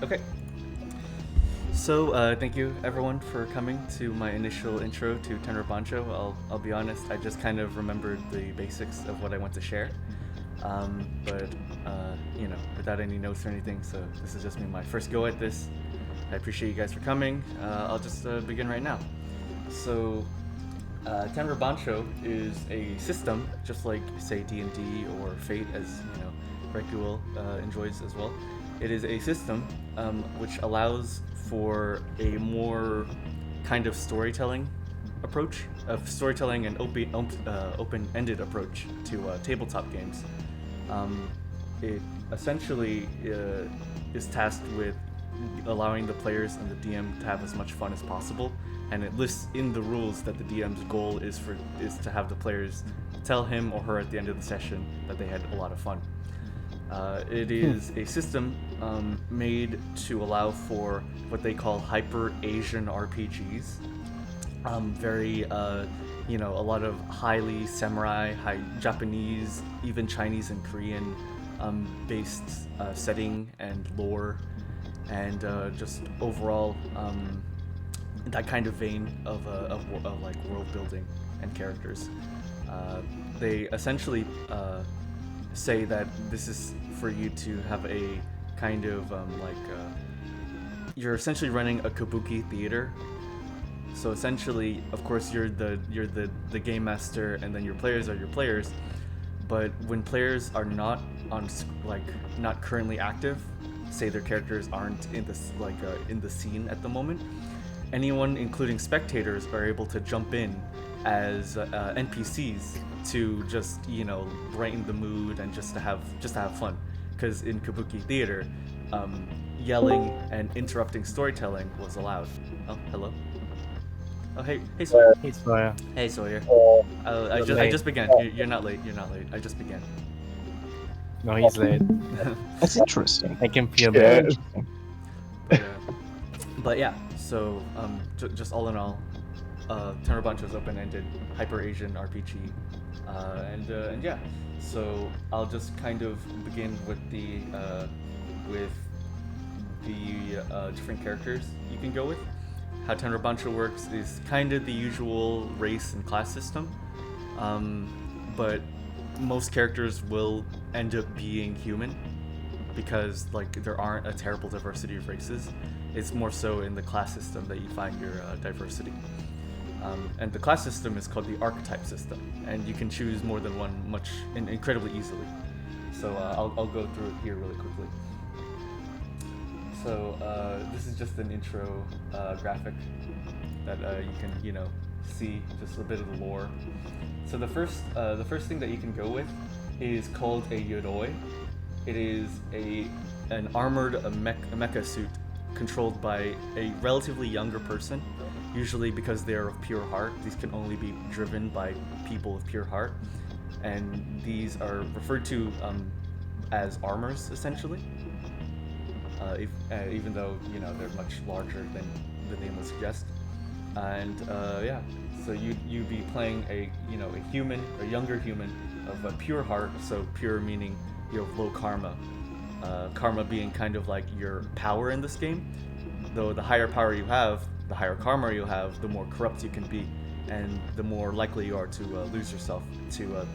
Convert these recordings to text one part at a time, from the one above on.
Okay. So, thank you everyone for coming to my initial intro to Tenra Bansho. I'll be honest, I just kind of remembered the basics of what I want to share, but without any notes or anything. So this is just me, my first go at this. I appreciate you guys for coming. I'll just begin right now. So, Tenra Bansho is a system, just like say D&D or Fate, as Rekul enjoys as well. It is a system which allows for a more kind of storytelling approach, of storytelling and open-ended approach to tabletop games. It essentially is tasked with allowing the players and the DM to have as much fun as possible, and it lists in the rules that the DM's goal is to have the players tell him or her at the end of the session that they had a lot of fun. It is a system made to allow for what they call hyper Asian RPGs. A lot of highly samurai, high Japanese, even Chinese and Korean based setting and lore, and just overall that kind of vein of like world building and characters. They essentially say that this is for you to have a kind of you're essentially running a kabuki theater. So essentially, of course, you're the game master, and then your players are your players. But when players are not not currently active, say their characters aren't in the scene at the moment, anyone, including spectators, are able to jump in as NPCs to just brighten the mood and just to have fun. Because in kabuki theater, yelling and interrupting storytelling was allowed. Oh, hello. Oh, hey Sawyer. Hey, Sawyer. Hey Sawyer. I just began. You're not late. I just began. No, he's late. That's interesting. I can feel Yeah. that. But yeah, so just all in all, Tenra Bansho's open-ended hyper Asian RPG, and yeah, so I'll just kind of begin with the different characters you can go with. How Tenra Bansho works is kind of the usual race and class system, but most characters will end up being human because there aren't a terrible diversity of races. It's more so in the class system that you find your diversity. And the class system is called the archetype system, and you can choose more than one incredibly easily. So I'll go through it here really quickly. So this is just an intro graphic that you can see just a bit of the lore. So the first thing that you can go with is called a Yoroi. It is an armored mecha suit controlled by a relatively younger person, usually because they are of pure heart. These can only be driven by people of pure heart, and these are referred to as armors, essentially. Even though they're much larger than the name would suggest, and so you'd be playing a younger human of a pure heart. So pure meaning you have low karma. Karma being kind of like your power in this game. Though the higher power you have, the higher karma you have, the more corrupt you can be, and the more likely you are to lose yourself to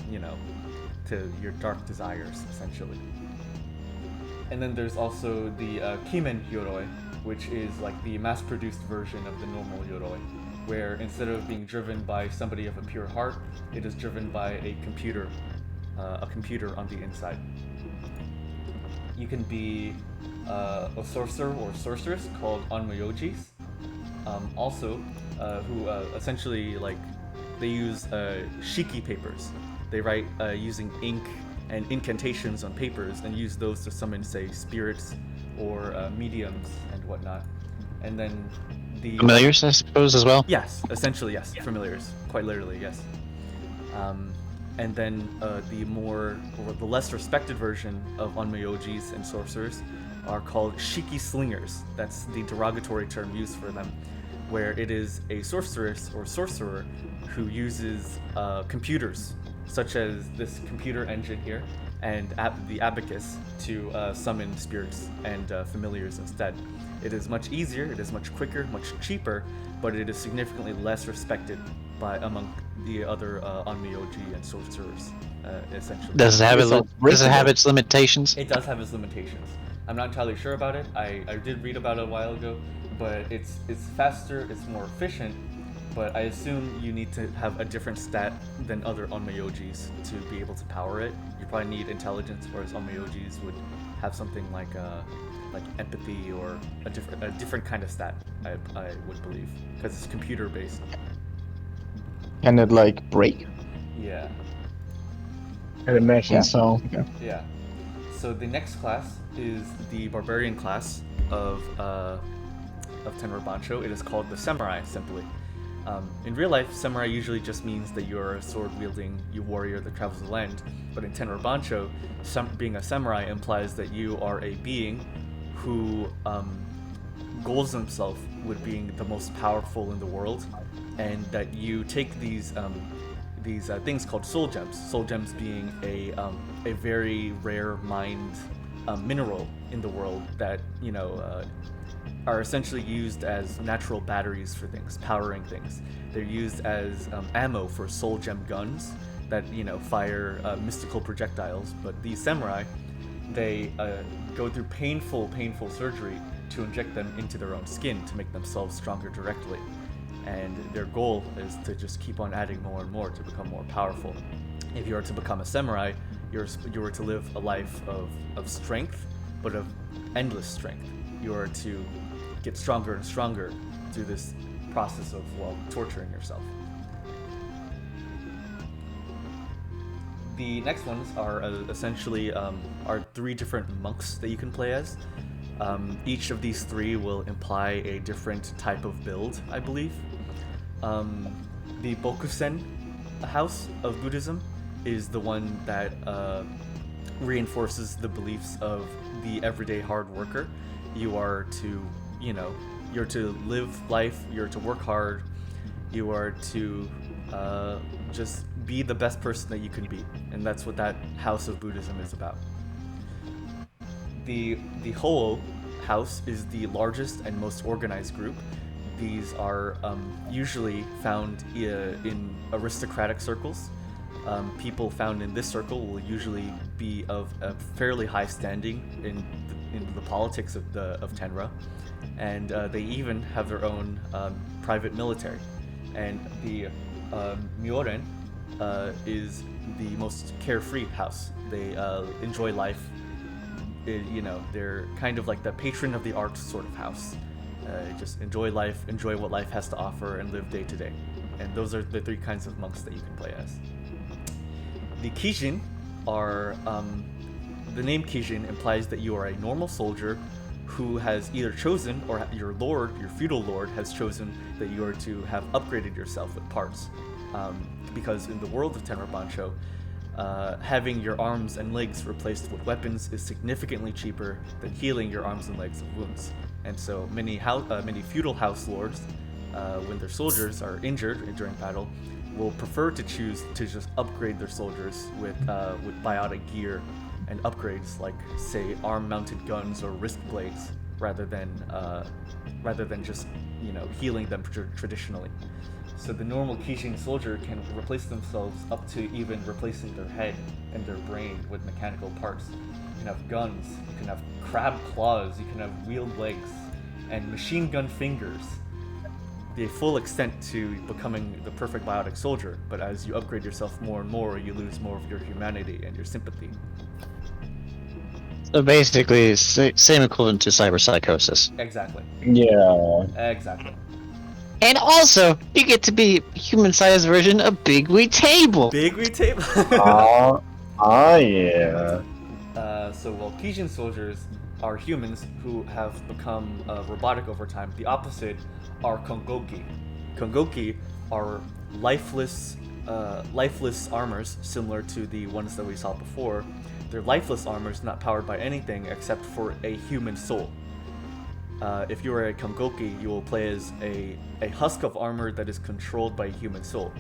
your dark desires, essentially. And then there's also the Kimen Yoroi, which is like the mass-produced version of the normal Yoroi, where instead of being driven by somebody of a pure heart, it is driven by a computer on the inside. You can be a sorcerer or sorceress called Onmyojis, who essentially they use shiki papers. They write using ink and incantations on papers and use those to summon, say, spirits or mediums and whatnot. And then the Familiars, I suppose, as well. Yes, essentially yes, familiars, quite literally yes. And then the less respected version of Onmyojis and sorcerers are called shiki slingers. That's the derogatory term used for them, where it is a sorceress or sorcerer who uses computers, such as this computer engine here, and the abacus to summon spirits and familiars instead. It is much easier, it is much quicker, much cheaper, but it is significantly less respected among the other onmyoji and sorcerers, essentially. Does it have its limitations? It does have its limitations. I'm not entirely sure about it. I did read about it a while ago, but it's faster, it's more efficient, but I assume you need to have a different stat than other onmyojis to be able to power it. You probably need intelligence, whereas onmyojis would have something like empathy or a different kind of stat, I would believe, because it's computer based. Can it like break? Yeah. I'd imagine so. Okay. Yeah. So the next class is the barbarian class of Tenra Bansho. It is called the samurai simply. In real life, samurai usually just means that you're a sword-wielding warrior that travels the land. But in Tenra Bansho, being a samurai implies that you are a being who goals himself with being the most powerful in the world, and that you take these things called soul gems. Soul gems being a very rare mined mineral in the world that are essentially used as natural batteries for things, powering things. They're used as ammo for soul gem guns that fire mystical projectiles. But these samurai, they go through painful surgery to inject them into their own skin to make themselves stronger directly. And their goal is to just keep on adding more and more to become more powerful. If you are to become a samurai, you are to live a life of strength, but of endless strength. You are to get stronger and stronger through this process of, torturing yourself. The next ones are essentially are 3 different monks that you can play as. Each of these 3 will imply a different type of build, I believe. The Bokusen house of Buddhism is the one that reinforces the beliefs of the everyday hard worker. You are to, you're to live life, you're to work hard, you are to just be the best person that you can be. And that's what that house of Buddhism is about. The Ho house is the largest and most organized group. These are usually found in aristocratic circles. People found in this circle will usually be of a fairly high standing in the politics of Tenra, and they even have their own private military. And the Myoren is the most carefree house. They enjoy life. They're kind of like the patron of the arts sort of house. Just enjoy life, enjoy what life has to offer, and live day to day. And those are the 3 kinds of monks that you can play as. The Kijin are, the name Kijin implies that you are a normal soldier who has either chosen, or your feudal lord has chosen, that you are to have upgraded yourself with parts. Because in the world of Tenra Bansho, having your arms and legs replaced with weapons is significantly cheaper than healing your arms and legs of wounds. And so many feudal house lords, when their soldiers are injured during battle, will prefer to choose to just upgrade their soldiers with biotic gear and upgrades like, say, arm-mounted guns or wrist blades, rather than just healing them traditionally. So the normal Kijin soldier can replace themselves up to even replacing their head and their brain with mechanical parts. You can have guns, you can have crab claws, you can have wheeled legs, and machine gun fingers. The full extent to becoming the perfect biotic soldier, but as you upgrade yourself more and more, you lose more of your humanity and your sympathy. So basically, same equivalent to cyberpsychosis. Exactly. Yeah. Exactly. And also, you get to be a human-sized version of Big Wee Table. Big Wee Table. Yeah. Kijin soldiers are humans who have become robotic over time. The opposite are Kongoki. Kongoki are lifeless armors, similar to the ones that we saw before. They're lifeless armors, not powered by anything except for a human soul. If you are a Kongoki, you will play as a husk of armor that is controlled by a human soul.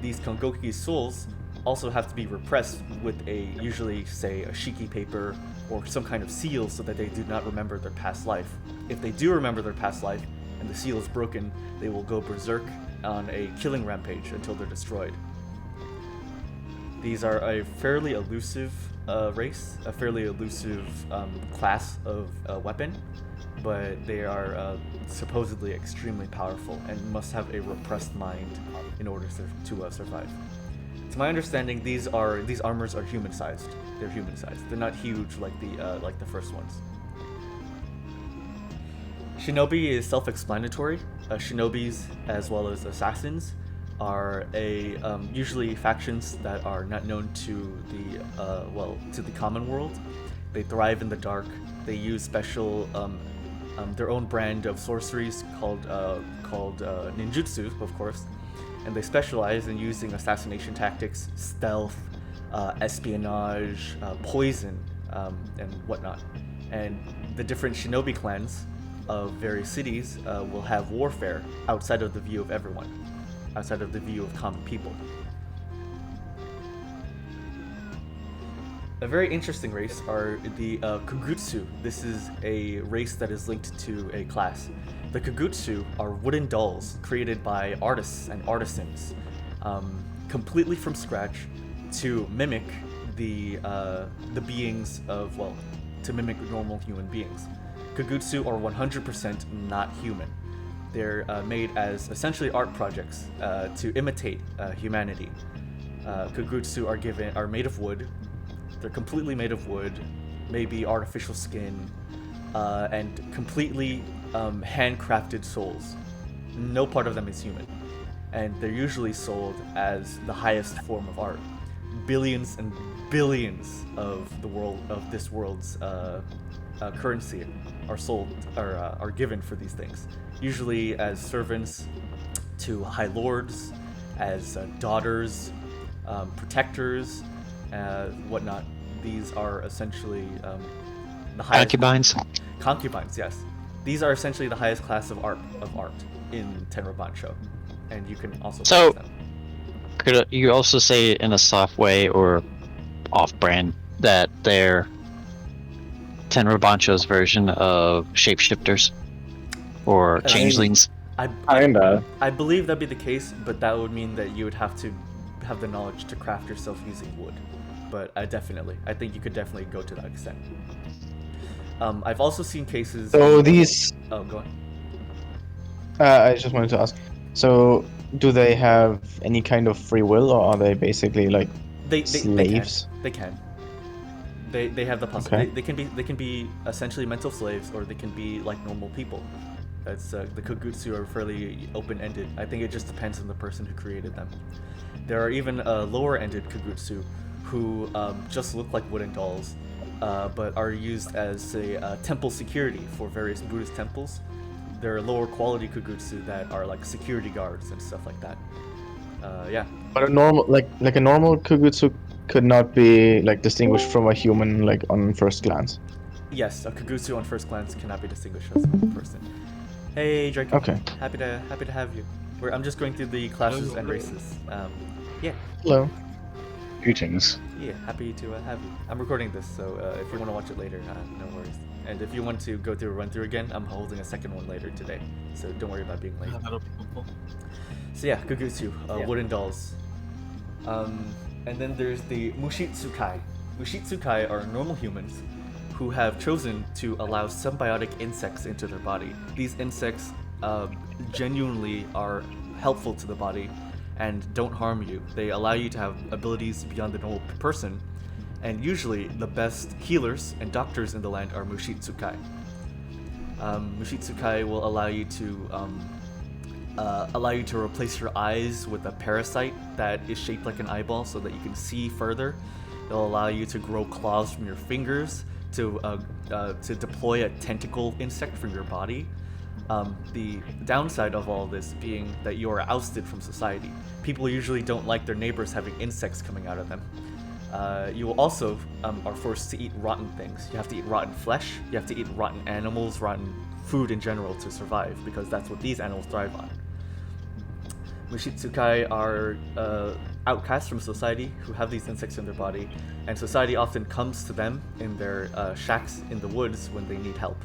These Kongoki souls also have to be repressed with usually say a shiki paper or some kind of seal so that they do not remember their past life. If they do remember their past life and the seal is broken, they will go berserk on a killing rampage until they're destroyed. These are a fairly elusive race, a fairly elusive class of weapon, but they are supposedly extremely powerful and must have a repressed mind in order to survive. To my understanding, these armors are human-sized. They're human-sized. They're not huge like the first ones. Shinobi is self-explanatory. Shinobis, as well as assassins, are usually factions that are not known to the common world. They thrive in the dark. They use special their own brand of sorceries called ninjutsu, of course, and they specialize in using assassination tactics, stealth, espionage, poison, and whatnot. And the different shinobi clans of various cities will have warfare outside of the view of everyone, outside of the view of common people. A very interesting race are the Kugutsu. This is a race that is linked to a class. The Kugutsu are wooden dolls created by artists and artisans, completely from scratch, to mimic the beings of, to mimic normal human beings. Kugutsu are 100% not human. They're made as essentially art projects to imitate humanity. Kugutsu are made of wood. They're completely made of wood, maybe artificial skin, and completely handcrafted souls. No part of them is human, and they're usually sold as the highest form of art. Billions and billions of this world's currency are given for these things, usually as servants to high lords, as daughters, protectors, whatnot. These are essentially the highest Concubines. Concubines, yes. These are essentially the highest class of art in Tenra Bansho, and you can also So, purchase them. could you also say in a soft way or off-brand that they're Tenra Bansho's version of shapeshifters or changelings? Kinda. I believe that'd be the case, but that would mean that you would have to have the knowledge to craft yourself using wood. But I think you could definitely go to that extent. I've also seen cases. So these. Oh, go on. I just wanted to ask. So, do they have any kind of free will, or are they basically like slaves? They can. They have the possibility. Okay. They can be essentially mental slaves, or they can be like normal people. That's the Kugutsu are fairly open-ended. I think it just depends on the person who created them. There are even lower-ended Kugutsu who just look like wooden dolls, but are used as temple security for various Buddhist temples. There are lower quality Kugutsu that are like security guards and stuff like that. Yeah. But a normal a normal Kugutsu could not be like distinguished from a human like on first glance. Yes, a Kugutsu on first glance cannot be distinguished as a person. Hey, Draco. Okay. Happy to have you. I'm just going through the classes and races. Yeah. Hello. Greetings. Yeah, happy to have you. I'm recording this, so if you want to watch it later, no worries. And if you want to go through a run through again, I'm holding a second one later today, so don't worry about being late. That'll be helpful. So yeah, Kugutsu, wooden dolls. And then there's the Mushitsukai. Mushitsukai are normal humans who have chosen to allow symbiotic insects into their body. These insects genuinely are helpful to the body and don't harm you. They allow you to have abilities beyond the normal person, and usually the best healers and doctors in the land are Mushitsukai. Mushitsukai will allow you to replace your eyes with a parasite that is shaped like an eyeball so that you can see further. They'll allow you to grow claws from your fingers, to deploy a tentacle insect from your body. The downside of all this being that you are ousted from society. People usually don't like their neighbors having insects coming out of them. You will also are forced to eat rotten things. You have to eat rotten flesh, you have to eat rotten animals, rotten food in general to survive, because that's what these animals thrive on. Mushitsukai are outcasts from society who have these insects in their body, and society often comes to them in their shacks in the woods when they need help.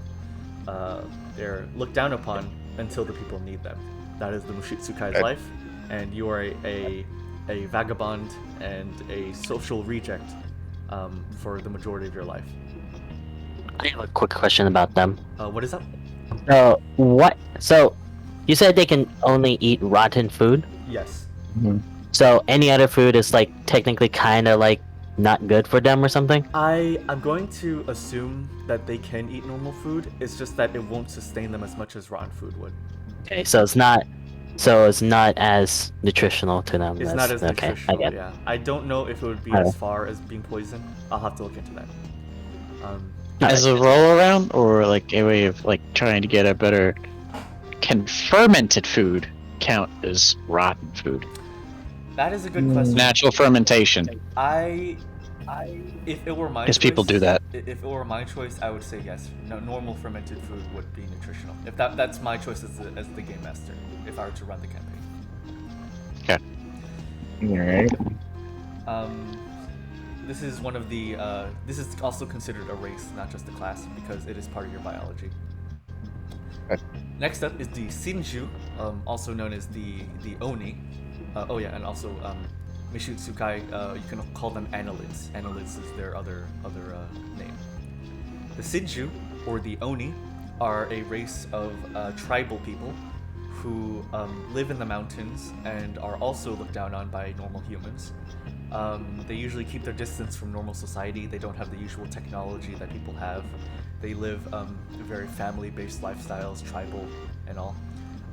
They're looked down upon until the people need them. That is the Mushitzukai's life, and you are a vagabond and a social reject for the majority of your life. I have a quick question about them. What is that? So, you said they can only eat rotten food? Yes. Mhm. So any other food is like technically kind of like not good for them or something? I'm going to assume that they can eat normal food. It's just that it won't sustain them as much as rotten food would. Okay, so it's not as nutritional to them. It's not as okay, nutritional. I get it. Yeah, I don't know if it would be Alright. as far as being poisoned. I'll have to look into that. As a roll around, or like a way of like trying to get a better. Can fermented food count as rotten food? That is a good question. Natural fermentation. If it were my Because choice, people do that. If it were my choice, I would say yes. No, normal fermented food would be nutritional. If that's my choice as the game master, if I were to run the campaign. Okay. Alright. This is one of the. This is also considered a race, not just a class, because it is part of your biology. Okay. Next up is the Shinju, also known as the Oni. And also Mishutsukai. You can call them annelids. Annelids is their other name. The Shinju, or the Oni, are a race of tribal people who live in the mountains and are also looked down on by normal humans. They usually keep their distance from normal society. They don't have the usual technology that people have. They live very family-based lifestyles, tribal and all.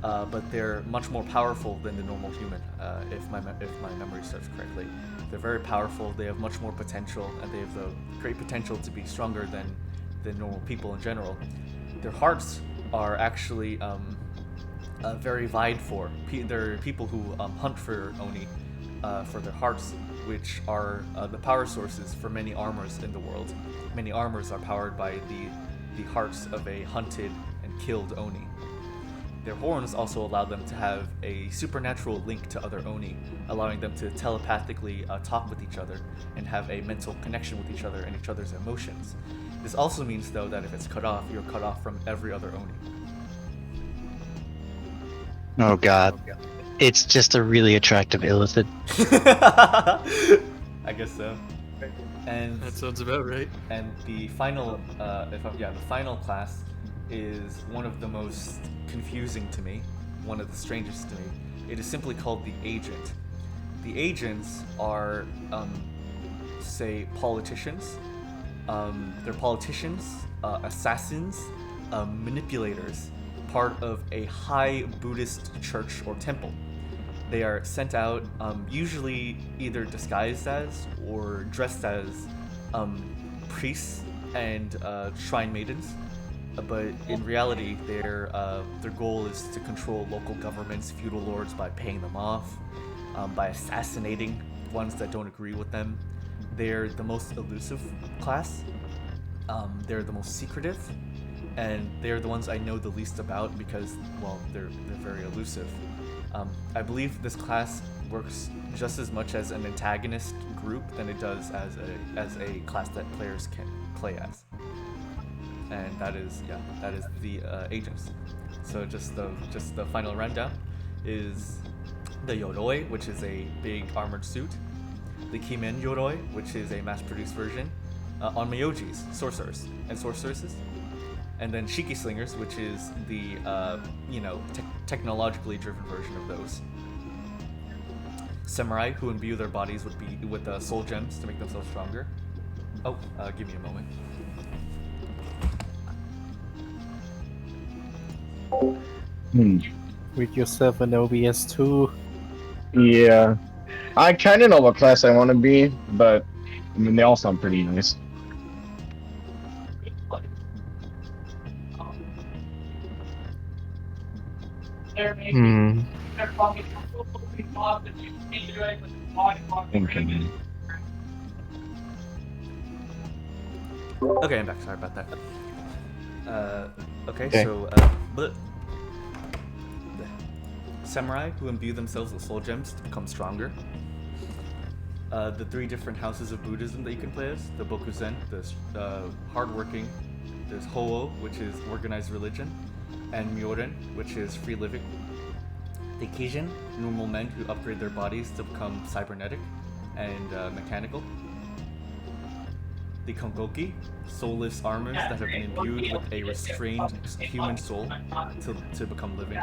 But they're much more powerful than the normal human, if my memory serves correctly. They're very powerful. They have much more potential, and they have the great potential to be stronger than normal people in general. Their hearts are actually very vied for. There are people who hunt for Oni for their hearts, which are the power sources for many armors in the world. Many armors are powered by the hearts of a hunted and killed Oni. Their horns also allow them to have a supernatural link to other Oni, allowing them to telepathically talk with each other and have a mental connection with each other and each other's emotions. This also means, though, that if it's cut off, you're cut off from every other Oni. Oh god. It's just a really attractive illithid. I guess so. And That sounds about right. And the final, the final class is one of the most confusing to me, one of the strangest to me. It is simply called the Agent. The Agents are, say, politicians. They're politicians, assassins, manipulators, part of a high Buddhist church or temple. They are sent out, usually either disguised as or dressed as priests and shrine maidens. But in reality, their goal is to control local governments, feudal lords, by paying them off, by assassinating ones that don't agree with them. They're the most elusive class. They're the most secretive, and they're the ones I know the least about because, well, they're very elusive. I believe this class works just as much as an antagonist group than it does as a class that players can play as. And that is the Agents. So just the final rundown is the Yoroi, which is a big armored suit, the Kimen Yoroi, which is a mass-produced version, on Myojis, sorcerers and sorceresses, and then Shiki Slingers, which is the technologically driven version of those. Samurai, who imbue their bodies with soul gems to make themselves stronger. Oh, give me a moment. With yourself an OBS too. Yeah. I kind of know what class I want to be, but I mean, they all sound pretty nice. Hmm. Thinking. Okay, I'm back. Sorry about that. Okay, Okay. so Samurai, who imbue themselves with soul gems to become stronger. the 3 different houses of Buddhism that you can play as: the Bokuzen, the hardworking; there's Ho-Oh, which is organized religion; and Myoren, which is free living. The Kijin, normal men who upgrade their bodies to become cybernetic and mechanical. The Kongoki, soulless armors that have been imbued with a restrained human soul to become living.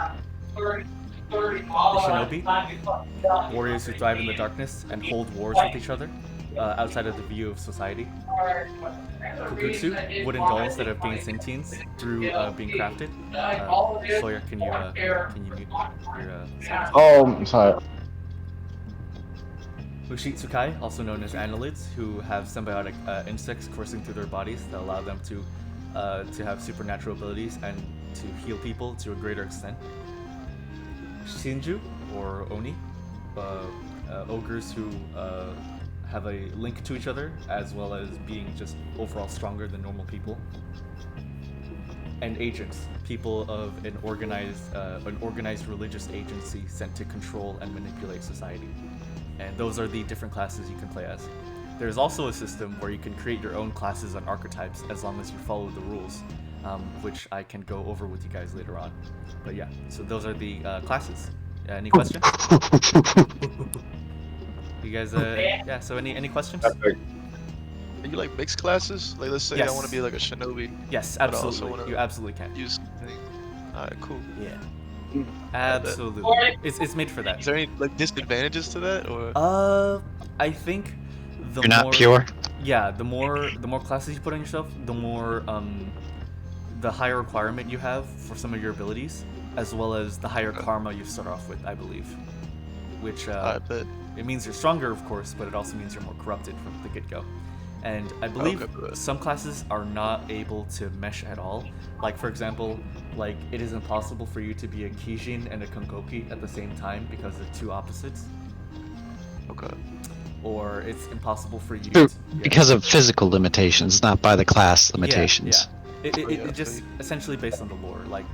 The Shinobi, warriors who thrive in the darkness and hold wars with each other outside of the view of society. Kugutsu, wooden dolls that have gained sentience through being crafted. Sawyer, can you mute your sound? Oh, sorry. Ushitsukai, also known as annelids, who have symbiotic insects coursing through their bodies that allow them to have supernatural abilities and to heal people to a greater extent. Shinju, or Oni, ogres who have a link to each other, as well as being just overall stronger than normal people. And agents, people of an organized religious agency sent to control and manipulate society. And those are the different classes you can play as. There's also a system where you can create your own classes and archetypes as long as you follow the rules, which I can go over with you guys later on. But yeah, so those are the classes. Any questions? You guys, yeah, so any questions? Are you like mixed classes? Like, let's say Yes. I want to be like a shinobi. Yes, but I also absolutely. wanna You absolutely can. Use. Alright, cool. Yeah. Absolutely. It's made for that. Is there any like disadvantages to that, or? I think the You're more not pure. Yeah, the more classes you put on yourself, the more the higher requirement you have for some of your abilities, as well as the higher karma you start off with, I believe. Which I bet. it means you're stronger, of course, but it also means you're more corrupted from the get-go. And I believe Okay. some classes are not able to mesh at all. Like, for example, like it is impossible for you to be a Kijin and a Kongoki at the same time because they're two opposites. Okay. Or it's impossible for you True, to, because of physical limitations, not by the class limitations. Yeah. Oh, yeah, It just essentially based on the lore. Like,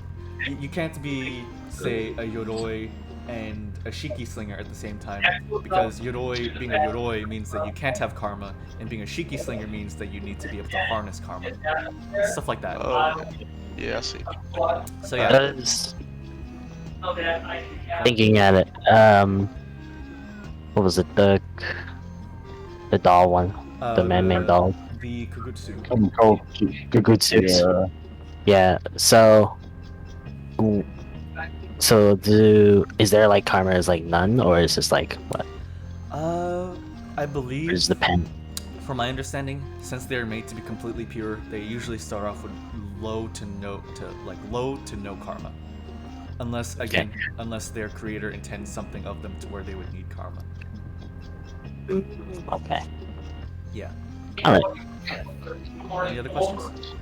you can't be, say, a Yoroi and a Shiki slinger at the same time, because Yoroi, being a Yoroi means that you can't have karma, and being a Shiki slinger means that you need to be able to harness karma. Stuff like that. Oh, yeah, I see. So yeah, Does thinking at it, what was it? The doll one, the man-made doll. The Kugutsu. Gugutsu. Yeah. So is there like karma is like none, or is just like what? I believe, Is the pen? from my understanding, since they're made to be completely pure, they usually start off with low to no karma, unless unless their creator intends something of them to where they would need karma. Okay. Yeah. All right. Any other questions?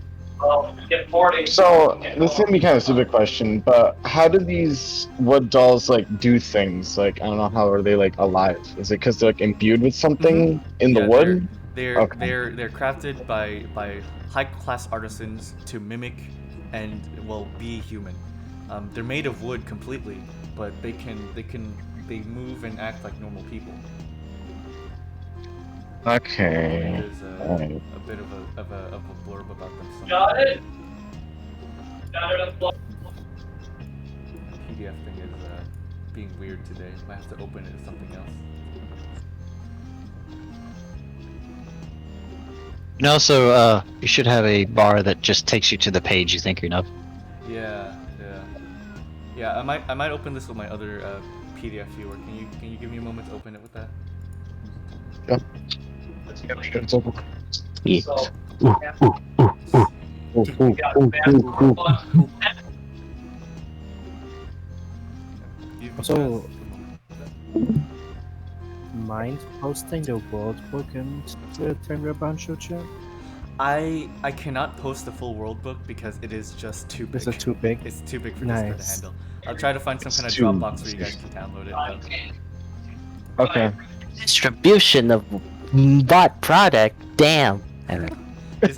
So this is gonna be kind of a stupid question, but how do these wood dolls like do things? Like, I don't know, how are they like alive? Is it because they're like imbued with something in the Yeah, wood? They're Okay. they're crafted by high class artisans to mimic and be human. They're made of wood completely, but they move and act like normal people. Okay. There's Alright. a bit of a blurb about them somewhere. The PDF thing is being weird today. Might have to open it as something else. And also, you should have a bar that just takes you to the page you think you're of. Yeah. I might open this with my other PDF viewer. Can you give me a moment to open it with that? It's open. Yeah. So- Mind posting the world book and the Tenra Bansho chat? I cannot post the full world book because it is just too big. Is it too big? It's too big for Discord to Nice. handle. I'll try to find some kind of too- Dropbox where you guys can download it. Okay. Distribution of bought product. Damn. Just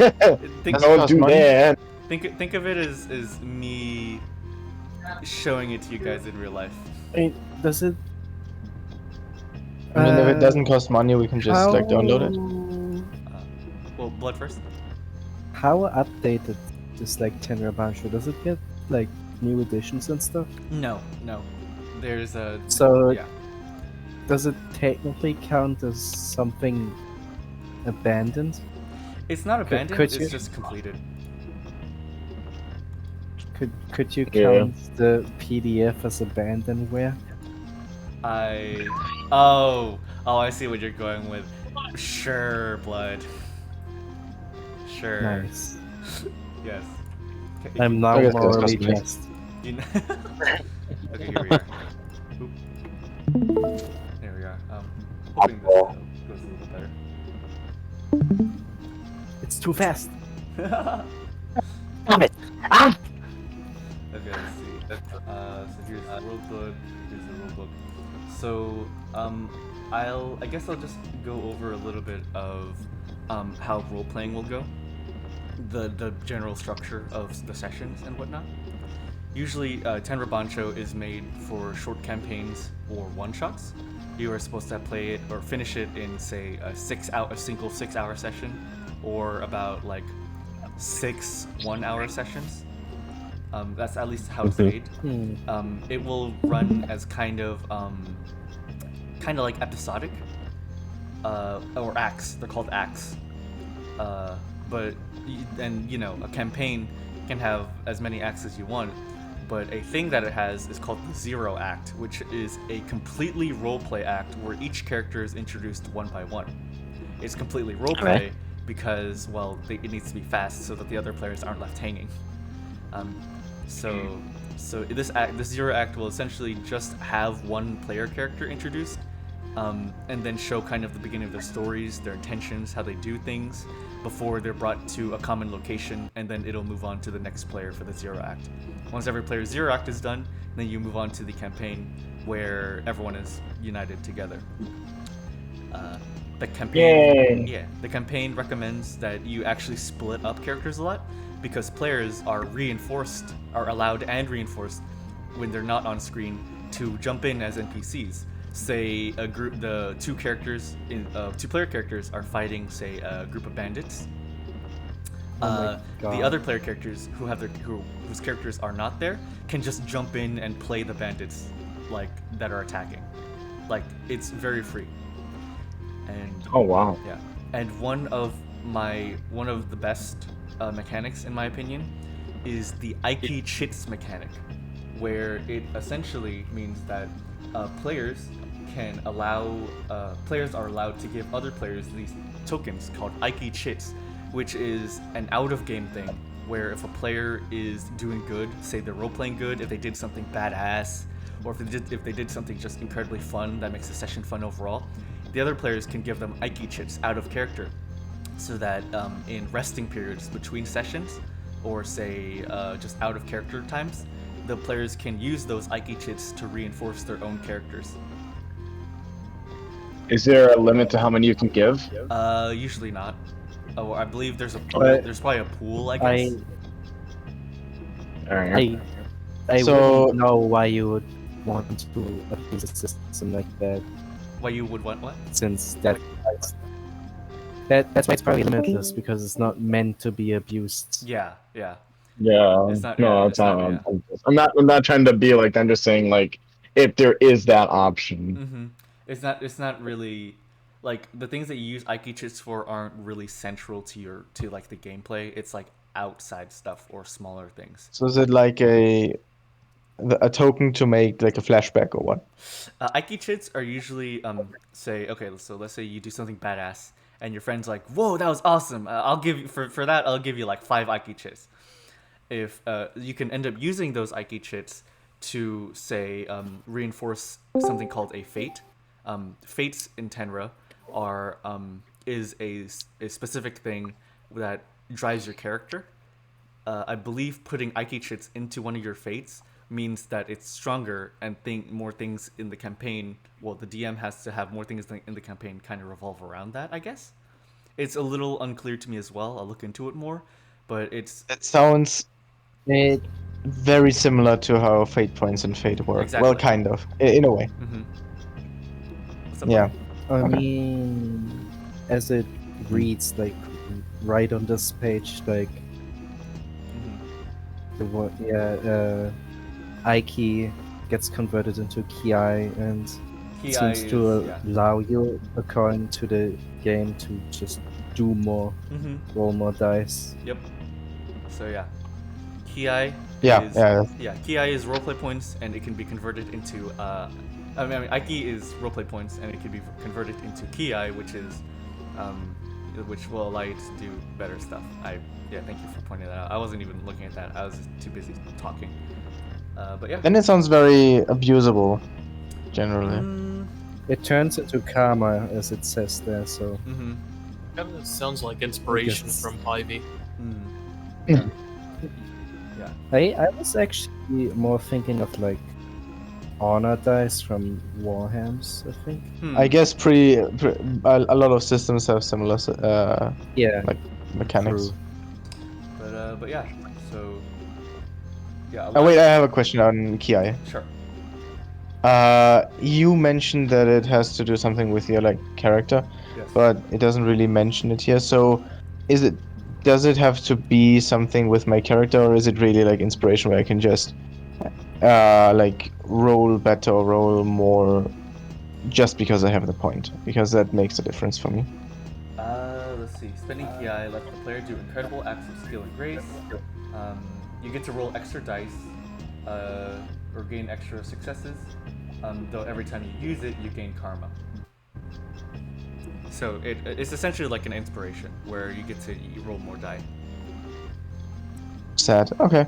think, Don't do that. think of it as me showing it to you guys in real life. I mean, does it? I mean, if it doesn't cost money, we can just like download it. Well, Blood first. How updated is like Tenra Bansho? Does it get like new editions and stuff? No. There's a. So Yeah. does it technically count as something abandoned? It's not abandoned. could It's you- just completed. Could you Yeah. count the PDF as abandonware? Oh, I see what you're going with. Sure, Blood. Sure. Nice. Yes. I'm now I guess that's morally customary. just. You know... Okay, here we are. Oop. There we are. Hoping this goes a little better. It's too fast. Damn it! Ah! Okay, let's see. So here's the world book. Here's the rule book. So, I guess I'll just go over a little bit of how role playing will go, the general structure of the sessions and whatnot. Usually, Tenra Bansho is made for short campaigns or one-shots. You are supposed to play it or finish it in, say, a single 6-hour session, or about like 6 1-hour sessions. That's at least how it's made. It will run as kind of like episodic, or acts. They're called acts. But a campaign can have as many acts as you want. But a thing that it has is called the Zero Act, which is a completely roleplay act where each character is introduced one by one. It's completely roleplay because, well, it needs to be fast so that the other players aren't left hanging. So this Zero Act will essentially just have one player character introduced, and then show kind of the beginning of their stories, their intentions, how they do things, before they're brought to a common location, and then it'll move on to the next player for the Zero Act. Once every player's Zero Act is done, then you move on to the campaign, where everyone is united together. The campaign, the campaign recommends that you actually split up characters a lot, because players are allowed and reinforced when they're not on screen to jump in as NPCs. Say the two player characters are fighting, say, a group of bandits. The other player characters whose characters are not there can just jump in and play the bandits, like, that are attacking. Like, it's very free. And Oh wow. yeah, and one of the best mechanics, in my opinion, is the Aiki Chits mechanic, where it essentially means that players are allowed to give other players these tokens called Aiki Chits, which is an out-of-game thing, where if a player is doing good, say they're role-playing good, if they did something badass, or if they did something just incredibly fun that makes the session fun overall, the other players can give them Aiki Chits out of character, so that in resting periods between sessions, or say just out of character times, the players can use those Aiki Chits to reinforce their own characters. Is there a limit to how many you can give? Usually not. Oh, I believe there's a pool. But There's probably a pool, I guess. Alright. I So- wouldn't know why you would want to abuse a system like that, Why you would want what? since that's why it's probably limitless, because it's not meant to be abused. Yeah. Yeah. It's not- no, yeah, it's it's not, not. yeah. I'm not trying to be like. I'm just saying, like, if there is that option. Mm-hmm. It's not really, like, the things that you use Aiki Chits for aren't really central to like the gameplay. It's like outside stuff or smaller things. So is it like a token to make like a flashback or what? Aiki Chits are usually say, okay, so let's say you do something badass and your friend's like, whoa, that was awesome. I'll give you for that. I'll give you like 5 Aiki Chits. If you can end up using those Aiki Chits to, say, reinforce something called a fate. Fates in Tenra is a specific thing that drives your character. I believe putting Aiki Chits into one of your fates means that it's stronger and more things in the campaign. Well, the DM has to have more things in the campaign kind of revolve around that, I guess. It's a little unclear to me as well. I'll look into it more, but it's That sounds very similar to how fate points and fate work. Exactly. Well, kind of, in a way. Mm-hmm. What's up, Yeah. buddy? I Okay. mean, as it reads, like right on this page, like the what? Yeah, Aiki gets converted into Ki, and Ki seems is to yeah. allow you, according to the game, to just do more, roll more dice. Yep. So yeah, Ki Yeah, is yeah. Ki is roleplay points, and it can be converted into. I mean, Aiki is roleplay points, and it can be converted into Ki, um, which will allow you to do better stuff. Thank you for pointing that out. I wasn't even looking at that. I was just too busy talking. But yeah. Then it sounds very abusable, generally. Mm, It turns into karma, as it says there. So mm-hmm. Kind of sounds like inspiration guess- from Ivy. Yeah. Yeah. I was actually more thinking of like honor dice from Warhams, I think. I guess a lot of systems have similar Yeah, like mechanics. true. But yeah. So yeah. Oh wait, I have a question on Ki. Sure. You mentioned that it has to do something with your like character, Yes. but it doesn't really mention it here. So, does it have to be something with my character, or is it really like inspiration where I can just like roll better or roll more just because I have the point? Because that makes a difference for me. Let's see. Spending Ki lets the player do incredible acts of skill and grace. You get to roll extra dice, or gain extra successes. Though every time you use it, you gain karma. So it's essentially like an inspiration where you get to roll more die. Sad. Okay.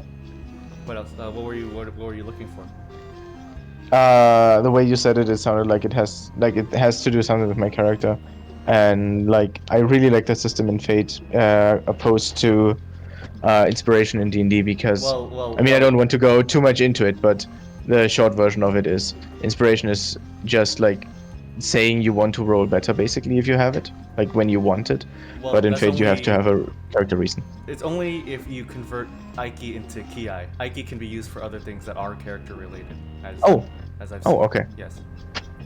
What else? What were you looking for? The way you said it, it sounded like it has to do something with my character, and like I really like the system in Fate, opposed to inspiration in D&D because I mean I don't want to go too much into it, but the short version of it is inspiration is just like saying you want to roll better basically if you have it, like when you want it. Well, But in that's Fate you have to only- have a character reason. It's only if you convert Aiki into Ki. Aiki can be used for other things that are character related. As I've seen. Oh, okay. Yes.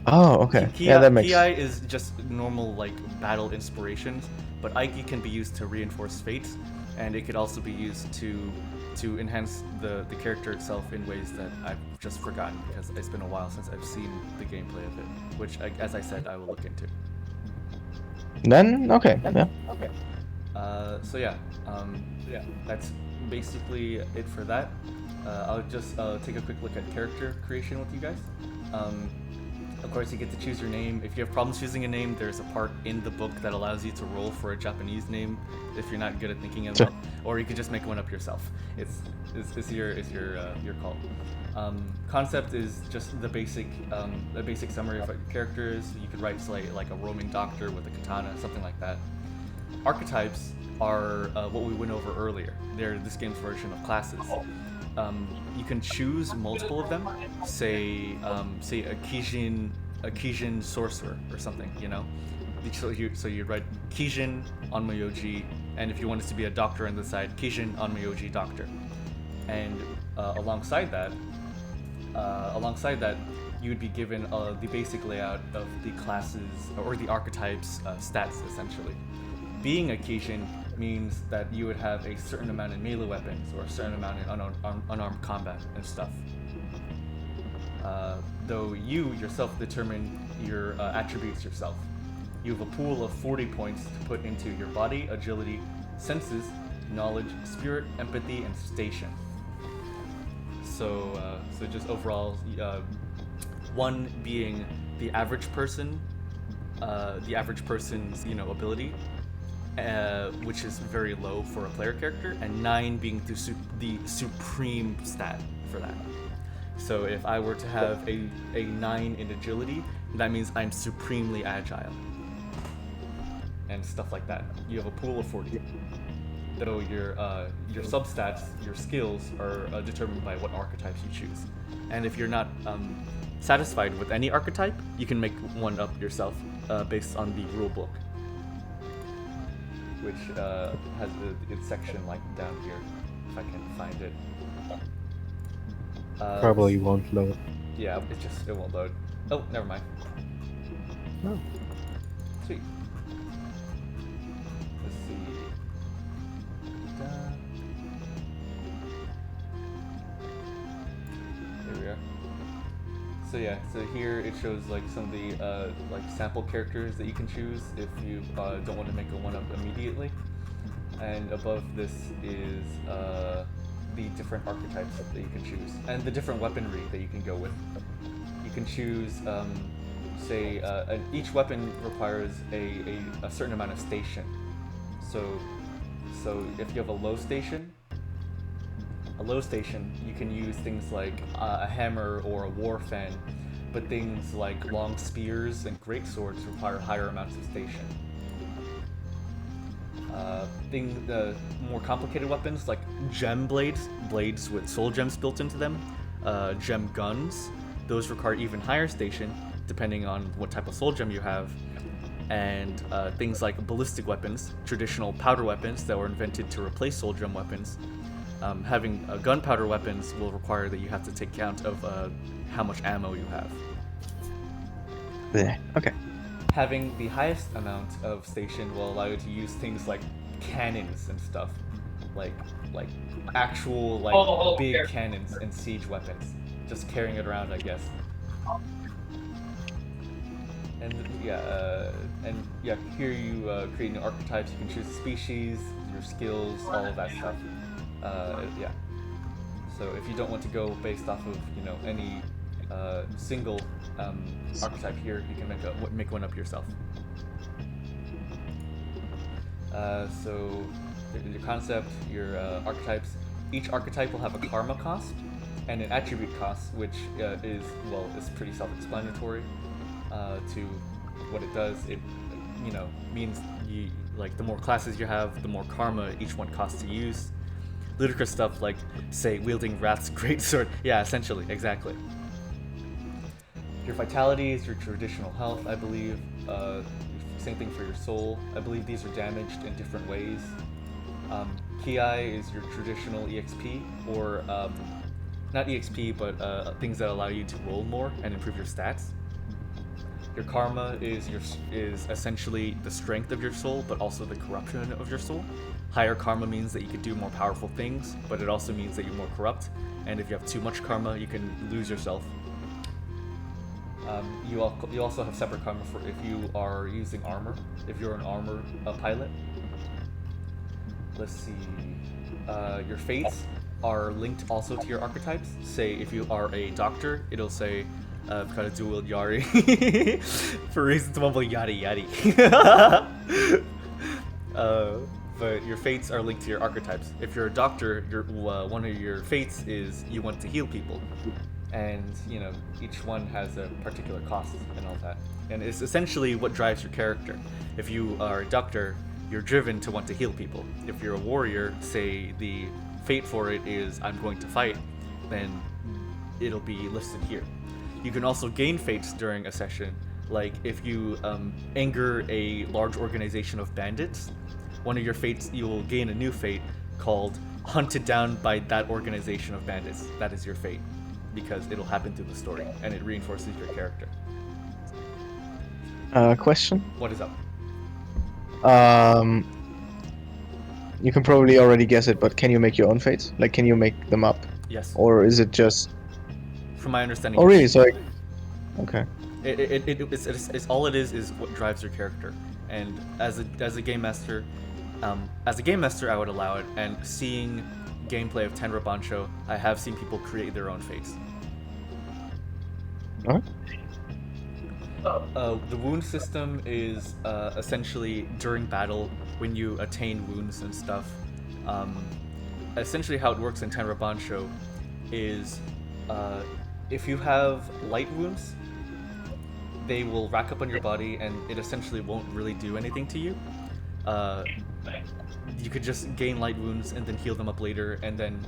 Oh, okay. Ki, Yeah, that makes. Ki is just normal like battle inspirations, but Aiki can be used to reinforce fate, and it could also be used to enhance the character itself in ways that I've just forgotten because it's been a while since I've seen the gameplay of it, which as I said I will look into. Then okay, yeah. So yeah, that's basically it for that. I'll just take a quick look at character creation with you guys. Of course, you get to choose your name. If you have problems choosing a name, there's a part in the book that allows you to roll for a Japanese name if you're not good at thinking of it, or you could just make one up yourself. It's your call. Concept is just the basic summary of what your character is. You could write like a roaming doctor with a katana, something like that. Archetypes are what we went over earlier. They're this game's version of classes. You can choose multiple of them. Say a Kijin sorcerer or something. You know, so you'd write Kijin Onmyoji, and if you wanted to be a doctor on the side, Kijin Onmyoji doctor. And alongside that, you would be given the basic layout of the classes or the archetypes stats essentially. Being a Kijin means that you would have a certain amount in melee weapons or a certain amount in unarmed combat and stuff. Though you yourself determine your attributes yourself. You have a pool of 40 points to put into your body, agility, senses, knowledge, spirit, empathy, and station. So just overall, one being the average person, the average person's ability, which is very low for a player character, and 9 being the supreme stat for that. So if I were to have a 9 in agility, that means I'm supremely agile, and stuff like that. You have a pool of 40. Though your substats, your skills, are determined by what archetypes you choose. And if you're not satisfied with any archetype, you can make one up yourself based on the rule book, which has its section like down here, if I can find it. Probably won't load. Yeah, it won't load. Oh, never mind. No. Sweet. Let's see. Here we are. So yeah, so here it shows like some of the like sample characters that you can choose if you don't want to make a one-up immediately. And above this is the different archetypes that you can choose and the different weaponry that you can go with. You can choose, say, each weapon requires a certain amount of station. So if you have a low station, you can use things like a hammer or a war fan, but things like long spears and great swords require higher amounts of station. The more complicated weapons like gem blades with soul gems built into them, gem guns, those require even higher station depending on what type of soul gem you have, and things like ballistic weapons, traditional powder weapons that were invented to replace soul gem weapons. Having gunpowder weapons will require that you have to take count of how much ammo you have. Yeah. Okay. Having the highest amount of station will allow you to use things like cannons and stuff, like actual big cannons and siege weapons. Just carrying it around, I guess. And here you create new archetypes. You can choose a species, your skills, all of that stuff. Yeah. So if you don't want to go based off of any single archetype here, you can make one up yourself. So your concept, your archetypes. Each archetype will have a karma cost and an attribute cost, which is pretty self-explanatory to what it does. It means the more classes you have, the more karma each one costs to use. Ludicrous stuff like, say, wielding Wrath's greatsword. Yeah, essentially, exactly. Your vitality is your traditional health, I believe. Same thing for your soul. I believe these are damaged in different ways. Ki is your traditional EXP, or not EXP, but things that allow you to roll more and improve your stats. Your karma is essentially the strength of your soul, but also the corruption of your soul. Higher karma means that you can do more powerful things, but it also means that you're more corrupt. And if you have too much karma, you can lose yourself. You also have separate karma for if you are using armor. If you're an armor pilot. Let's see. Your fates are linked also to your archetypes. Say if you are a doctor, it'll say I've got a dual Yari for reasons mumble yadi yadi. But your fates are linked to your archetypes. If you're a doctor, one of your fates is you want to heal people, and each one has a particular cost and all that. And it's essentially what drives your character. If you are a doctor, you're driven to want to heal people. If you're a warrior, say the fate for it is I'm going to fight, then it'll be listed here. You can also gain fates during a session, like if you anger a large organization of bandits, one of your fates, you will gain a new fate called Hunted Down by that organization of bandits. That is your fate, because it'll happen through the story, and it reinforces your character. Question? What is up? You can probably already guess it, but can you make your own fates? Like, can you make them up? Yes. Or is it just... From my understanding. Oh, really? So, okay. It's all it is what drives your character. And as a game master, I would allow it. And seeing gameplay of Tenra Bansho, I have seen people create their own fates. Alright. The wound system is essentially during battle when you attain wounds and stuff. Essentially, how it works in Tenra Bansho is if you have light wounds, they will rack up on your body and it essentially won't really do anything to you. You could just gain light wounds and then heal them up later, and then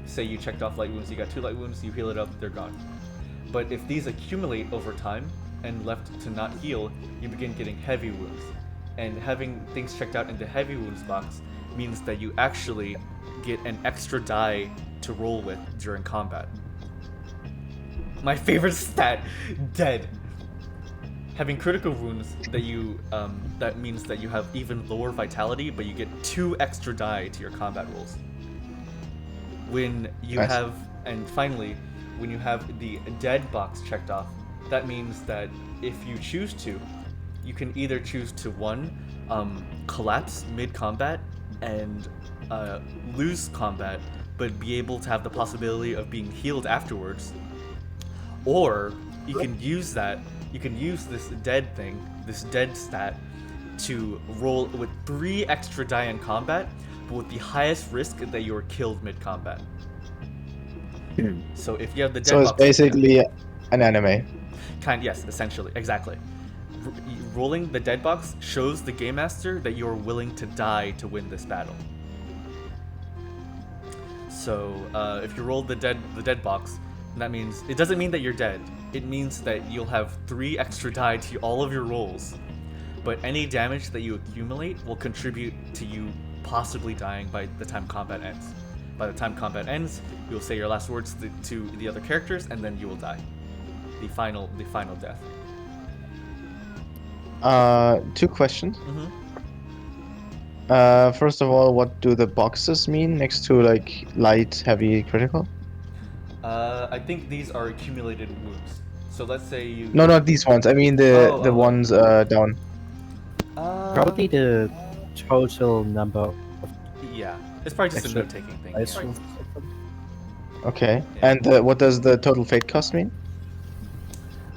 say you checked off light wounds, you got 2 light wounds, you heal it up, they're gone. But if these accumulate over time and left to not heal, you begin getting heavy wounds. And having things checked out in the heavy wounds box means that you actually get an extra die to roll with during combat. My favorite stat, dead. Having critical wounds that means that you have even lower vitality, but you get 2 extra die to your combat rolls. When you Nice. have, and finally, when you have the dead box checked off, that means that if you choose to, you can either choose to collapse mid-combat and lose combat, but be able to have the possibility of being healed afterwards, or you can use this dead stat, to roll with 3 extra die in combat, but with the highest risk that you are killed mid-combat. So if you have the dead So it's box, yeah. basically an anime. Yes, essentially, exactly. Rolling the dead box shows the game master that you are willing to die to win this battle. So if you roll the dead box, that means it doesn't mean that you're dead. It means that you'll have 3 extra die to all of your rolls, but any damage that you accumulate will contribute to you possibly dying by the time combat ends. By the time combat ends, you'll say your last words to the other characters, and then you will die. The final death. 2 questions. Mm-hmm. First of all, what do the boxes mean next to like light, heavy, critical? I think these are accumulated wounds. So let's say you. No, not these ones. I mean the Oh. ones down. Probably the total number of Yeah, it's probably just a extra note-taking thing. dice Yeah. rolls. Okay. Yeah. And what does the total fate cost mean?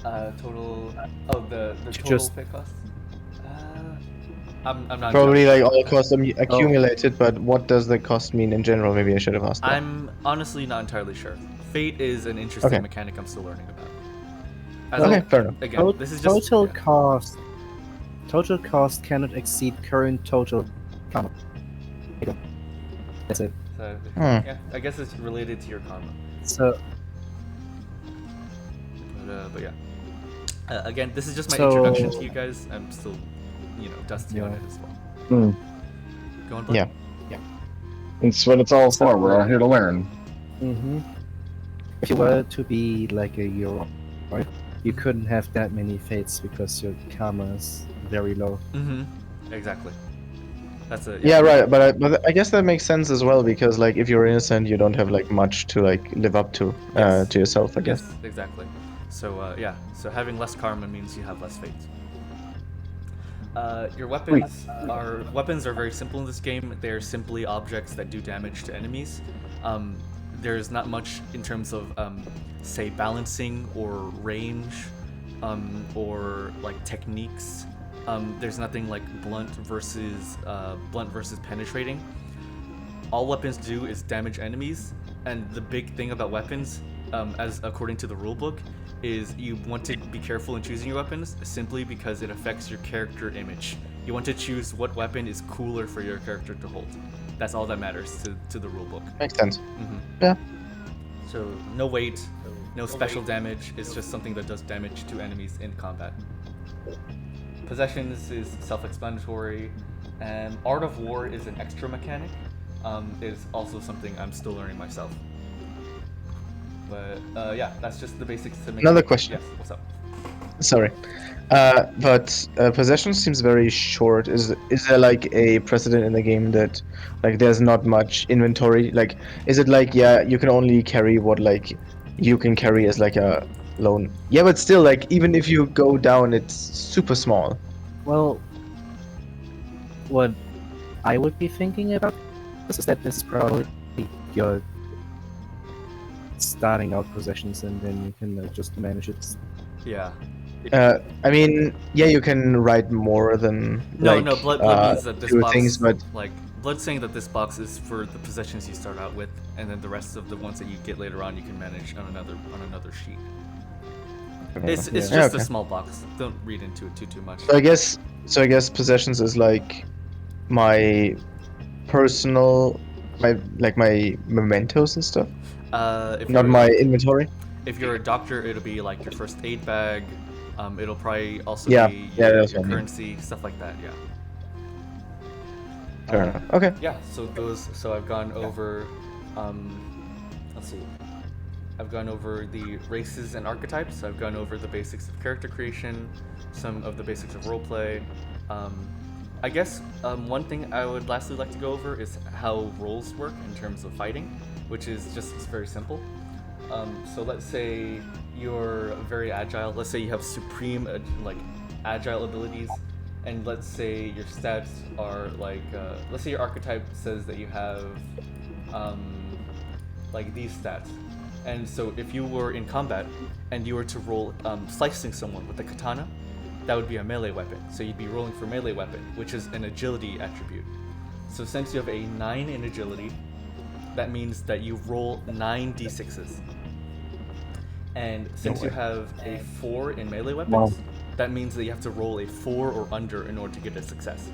Total. Oh, the total Just- fate cost. I'm not. Probably entirely like sure. all costs accumulated, but what does the cost mean in general? Maybe I should have asked that. I'm honestly not entirely sure. Fate is an interesting Okay. mechanic I'm still learning about. As Okay, I'll- fair enough. Again, this is just total yeah. cost. Total cost cannot exceed current total. Karma. That's it. So, Hmm. yeah, I guess it's related to your karma. So But yeah. Again, this is just my So- introduction to you guys. I'm still, dusty on Yeah. it as well. Hmm. Go on, Blake. Yeah. It's what it's all for. We're all here to learn. if you were to be like a hero, right, you couldn't have that many fates because your karma is very low. Mm-hmm. Exactly. That's a Yeah, right. But I guess that makes sense as well because like if you're innocent, you don't have like much to like live up to Yes. to yourself. I guess. Yes, exactly. So yeah, so having less karma means you have less fate. Your weapons are very simple in this game. They're simply objects that do damage to enemies. There's not much in terms of say balancing or range, or like techniques. There's nothing like blunt versus penetrating. All weapons do is damage enemies, and the big thing about weapons, as according to the rulebook, is you want to be careful in choosing your weapons simply because it affects your character image. You want to choose what weapon is cooler for your character to hold. That's all that matters to the rulebook. Makes sense. Mm-hmm. Yeah. So no weight, no special damage. It's just something that does damage to enemies in combat. Possessions is self-explanatory, and Art of War is an extra mechanic. Is also something I'm still learning myself. But yeah, that's just the basics to make. Another question. Yes, what's up? Sorry, but possession seems very short. Is there like a precedent in the game that like there's not much inventory? Like, is it like you can only carry what like you can carry as like a lone? Yeah, but still like even if you go down, it's super small. Well, what I would be thinking about is that this is probably your starting out possessions, and then you can just manage it. Yeah. I mean, yeah, you can write more than No, like, no. Blood means that this two box, things, but like Blood's saying that this box is for the possessions you start out with, and then the rest of the ones that you get later on you can manage on another sheet. It's Yeah. just Yeah, a okay. small box. Don't read into it too much. So I guess possessions is like my personal, my mementos and stuff, If not you're- my inventory. If you're a doctor, it'll be like your first aid bag. It'll probably also Yeah, be yeah, your, that's your what I mean. currency, stuff like that. Yeah. Fair enough. Okay. Yeah. So I've gone over. Let's see. I've gone over the races and archetypes. I've gone over the basics of character creation, some of the basics of roleplay. I guess one thing I would lastly like to go over is how roles work in terms of fighting, which is just very simple. So let's say you're very agile. Let's say you have supreme agile abilities, and let's say your stats are let's say your archetype says that you have these stats. And so if you were in combat and you were to roll slicing someone with a katana, that would be a melee weapon. So you'd be rolling for melee weapon, which is an agility attribute. So since you have a 9 in agility, that means that you roll 9 d6s. And since you have a 4 in melee weapons, that means that you have to roll a 4 or under in order to get a success.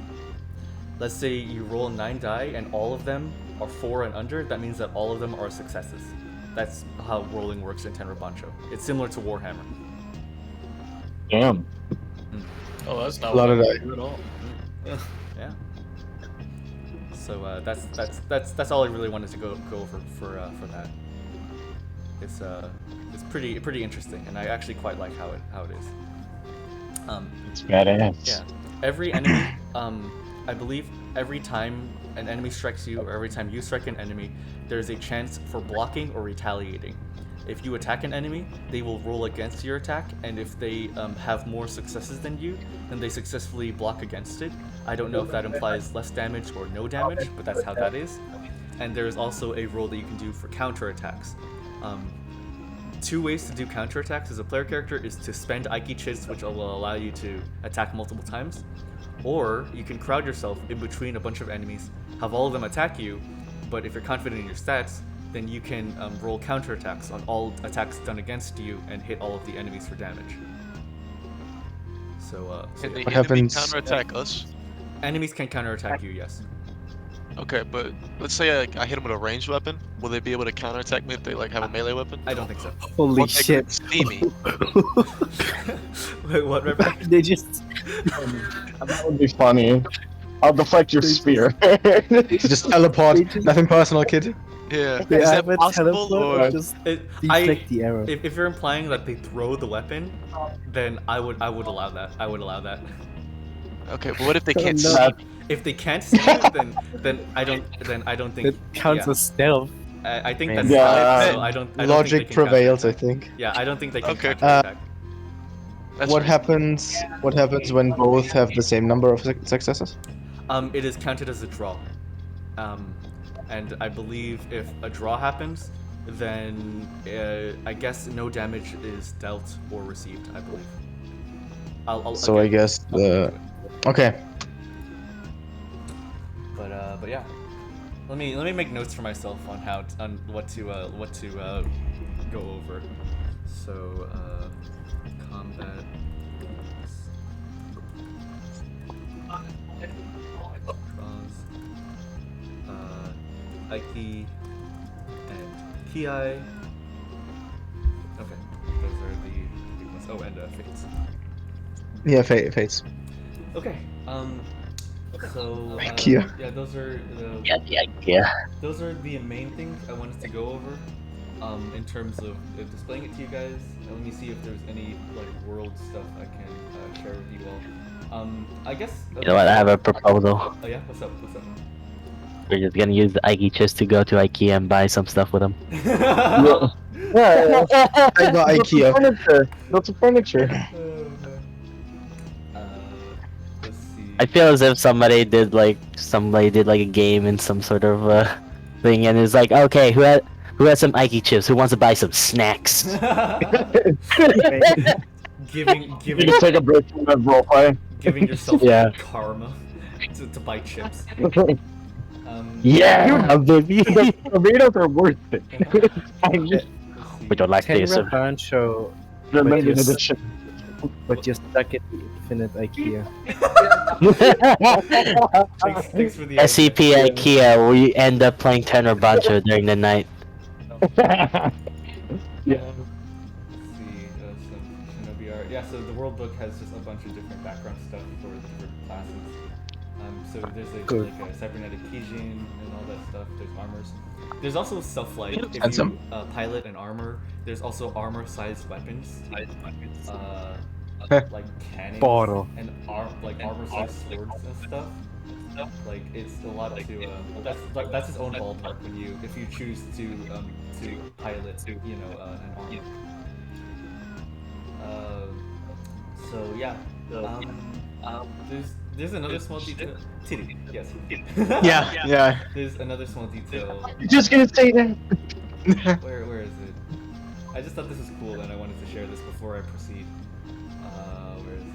Let's say you roll 9 die and all of them are 4 and under, that means that all of them are successes. That's how rolling works in Tenra Bansho. It's similar to Warhammer. Damn. Oh, that's not A lot what of I that. do at all. Yeah. So that's all I really wanted to go over for that. It's pretty interesting, and I actually quite like how it is. It's badass. Yeah. Every enemy, I believe every time an enemy strikes you, or every time you strike an enemy, there's a chance for blocking or retaliating. If you attack an enemy, they will roll against your attack, and if they have more successes than you, then they successfully block against it. I don't know if that implies less damage or no damage, but that's how that is. And there's also a roll that you can do for counterattacks. 2 ways to do counterattacks as a player character is to spend Aiki Chiz, which will allow you to attack multiple times, or you can crowd yourself in between a bunch of enemies, have all of them attack you, but if you're confident in your stats, then you can roll counterattacks on all attacks done against you and hit all of the enemies for damage. So Can the What enemy happens- counterattack us? enemies can counterattack you, yes. Okay, but let's say I hit them with a ranged weapon. Will they be able to counterattack me if they have a melee weapon? I don't think so. Holy What, they shit! could see me. Wait, what, Rebecca? They just That would be funny. I'll deflect your spear. Just teleport. Nothing personal, kid. Yeah. they Is that have a possible teleport or? or just deflect the arrow. If you're implying that they throw the weapon, then I would allow that. I would allow that. Okay, but what if they Oh, can't no. see? If they can't see you, then I don't think That counts yeah. as stealth. I think Man. that's Yeah. valid, so I don't think Logic they can prevails, I think. Yeah, I don't think they can Okay. counterattack. That's What right. happens? What happens when both have the same number of successes? It is counted as a draw. And I believe if a draw happens, then I guess no damage is dealt or received, I believe. So I guess the. Okay. But yeah, let me make notes for myself on what to go over. So combat. Draws. Aiki and Ki. Okay, those are the big ones. Oh, and fates. Yeah, fates. Okay. So IKEA. yeah, those are the the idea. those are the main things I wanted to go over. In terms of displaying it to you guys. Let me see if there's any world stuff I can share with you all. I guess. You know what? I have a proposal. Oh yeah, what's up? What's up? We're just gonna use the Ike just to go to IKEA and buy some stuff with them. Yeah. I got IKEA. Furniture. Lots of furniture. Let's see. I feel as if somebody did like a game in some sort of thing, and it's like, okay, who has some Ike chips? Who wants to buy some snacks? giving You can take a break from that roleplay. giving yourself Yeah. karma to buy chips. Yeah, baby. The tomatoes are worth it. Let's see. Would you like this? Tenra Bansho, The But limited yes. edition. but you're stuck at the infinite IKEA. Thanks for the SCP idea. IKEA, where you end up playing Tenra Bansho during the night. Yeah. Let's see, some Shinobi art. Yeah, so the world book has just a bunch of different background stuff for the different classes. So there's Good. like a cybernetic Kijin and all that stuff. There's armors. There's also stuff like if Handsome. you pilot an armor, there's also armor-sized weapons. Like cannons Bottle. and armor-sized swords and stuff. Like it's a lot to that's its own ballpark when if you choose to pilot an armor. So yeah. There's another small detail. Titty, yes. Yeah. There's another small detail. You're just gonna say that. Where is it? I just thought this was cool and I wanted to share this before I proceed. Where is it?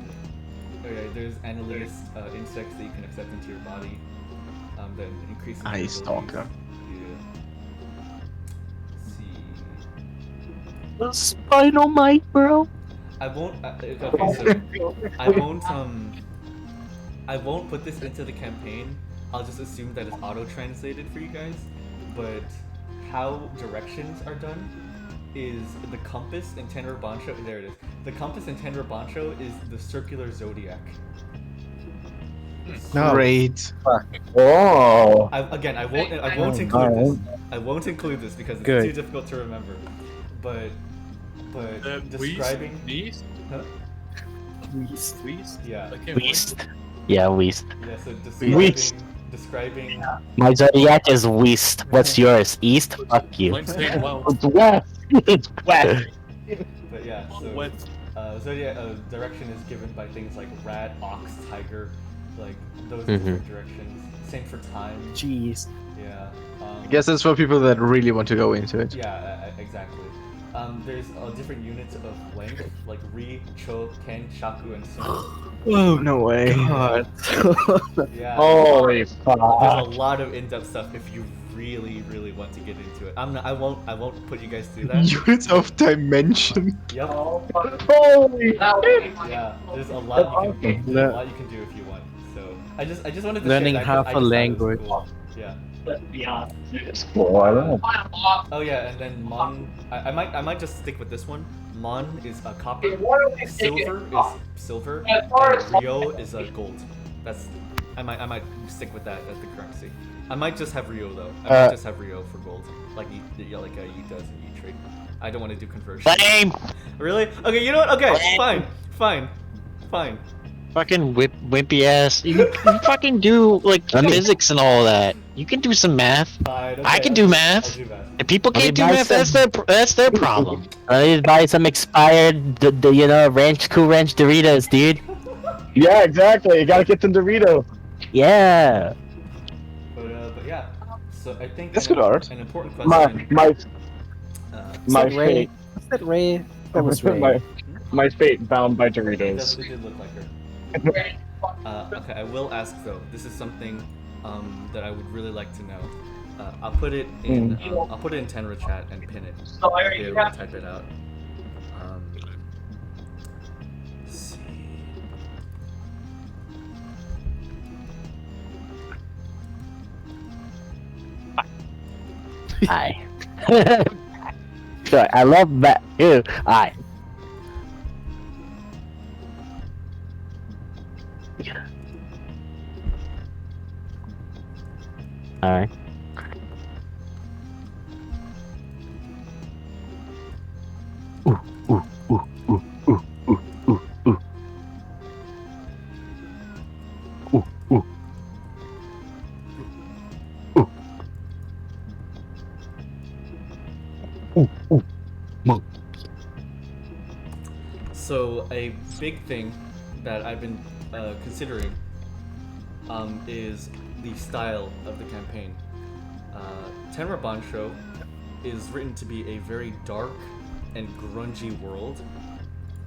Okay, there's analysis insects that you can accept into your body. That increases your Eye abilities. stalker. Yeah. Let's see. The spinal mite, bro. I won't. Okay, so I won't put this into the campaign. I'll just assume that it's auto-translated for you guys. But how directions are done is the compass in Tenra Bansho. There it is. The compass in Tenra Bansho is the circular zodiac. No. Great. Oh. I won't include this. I won't include this because it's Good. too difficult to remember. But describing. Beast? Huh? Weast? Yeah. I can't Weast. Yeah, Weast. Yeah. So Weast. describing. My zodiac is Weast. What's yours? East? Fuck you. Mine's saying wow. It's west. It's west. But yeah. So. What? Zodiac direction is given by things like rat, ox, tiger, like those Mhm. different directions. Same for time. Jeez. Yeah. I guess that's for people that really want to go into it. Yeah, exactly. There's different units of length, like Ri, Cho, Ken, Shaku, and Sun. Oh No way. God. Yeah. Holy There's a fuck. lot of in-depth stuff if you really, really want to get into it. I won't put you guys through that. Units of dimension. Yep. Holy shit. Yeah. There's a lot you can do. There's a lot you can do if you want. So I just wanted to Learning share that 'cause half I a just thought it was language. cool. Yeah. It's cool. I don't know. Oh yeah, and then Mon. I might just stick with this one. Mon is a copper. Silver is silver. And Rio is a gold. That's. I might stick with that as the currency. I might just have Rio though. I might just have Rio for gold, like Yi does in E-Trade. I don't want to do conversion. Lame! Really? Okay, you know what? Okay, fine. Fucking wimpy ass. You fucking do like physics and all that. You can do some math. Fine. Okay, I can do I'll math. do math. If people Let me can't do buy math, some- that's their problem. I need to buy some expired, Cool Ranch Doritos, dude. Yeah, exactly. You gotta get them Doritos. Yeah. But yeah. So I think That's good art. An important My question. my Uh, my Ray? fate. Was that Ray? That was Ray. my fate bound by it Doritos. did look like her. Okay, I will ask though. This is something that I would really like to know. I'll put it in. I'll put it in Tenra chat and pin it. I'll be able to type it out. Let's see. Aye. Sure, I love that. Ew. Aye. Alright. Ooh, ooh, ooh, ooh, ooh, ooh, ooh, ooh. Ooh, ooh. Ooh. Ooh, ooh. Monk. So a big thing that I've been considering is the style of the campaign. Tenra Bansho is written to be a very dark and grungy world.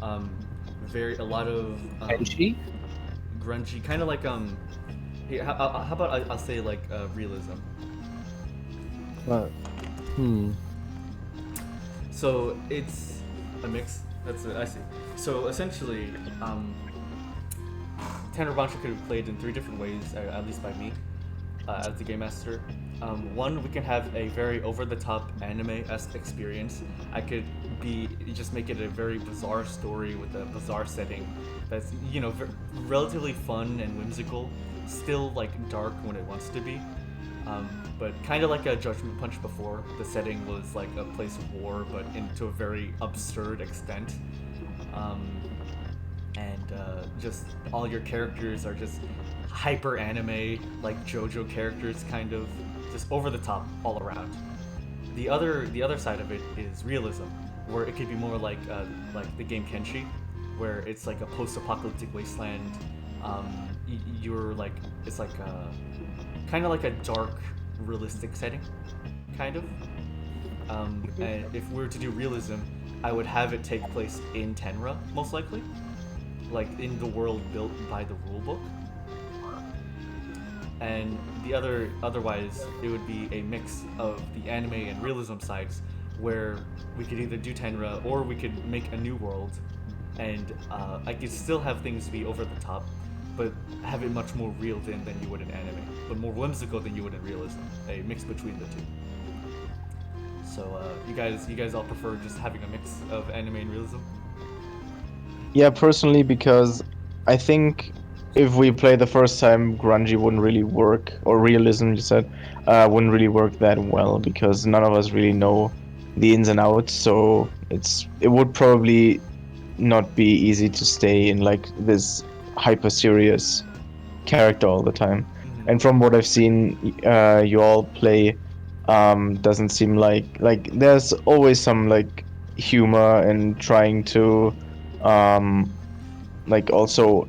A lot of Benji? grungy, kind of like here, how about I'll say like realism. What? So it's a mix. That's it. I see. So essentially, Tenra Bansho could have played in 3 different ways, at least by me, as the game master. One, we can have a very over-the-top anime-esque experience. I could just make it a very bizarre story with a bizarre setting that's relatively fun and whimsical, still like dark when it wants to be, but kind of like a Judgment Punch before. The setting was like a place of war, but into a very absurd extent. And just all your characters are just hyper anime, like JoJo characters, kind of just over the top all around. The other side of it is realism, where it could be more like the game Kenshi, where it's like a post-apocalyptic wasteland. You're like it's like kind of like a dark, realistic setting, kind of. And if we were to do realism, I would have it take place in Tenra, most likely, like in the world built by the rulebook. And otherwise, it would be a mix of the anime and realism sides, where we could either do Tenra or we could make a new world, and I could still have things be over the top, but have it much more reeled in than you would in anime, but more whimsical than you would in realism. A mix between the two. So you guys all prefer just having a mix of anime and realism? Yeah, personally, because I think if we play the first time, grungy wouldn't really work, or realism, you said, wouldn't really work that well, because none of us really know the ins and outs. So it would probably not be easy to stay in like this hyper serious character all the time. And from what I've seen, you all play, doesn't seem like there's always some like humor and trying to like also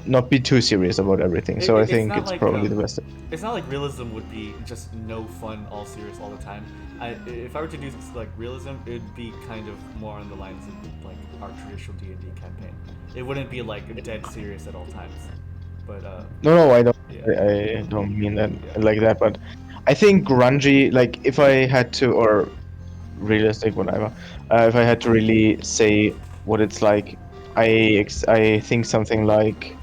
not be too serious about everything. So I think it's like, probably the best. It's not like realism would be just no fun, all serious all the time. If I were to do like realism, it'd be kind of more on the lines of like our traditional D&D campaign. It wouldn't be like dead serious at all times. But No, I don't. Yeah. I don't mean that like that. But I think grungy, like if I had to, or realistic, whatever. If I had to really say what it's like, I think something like,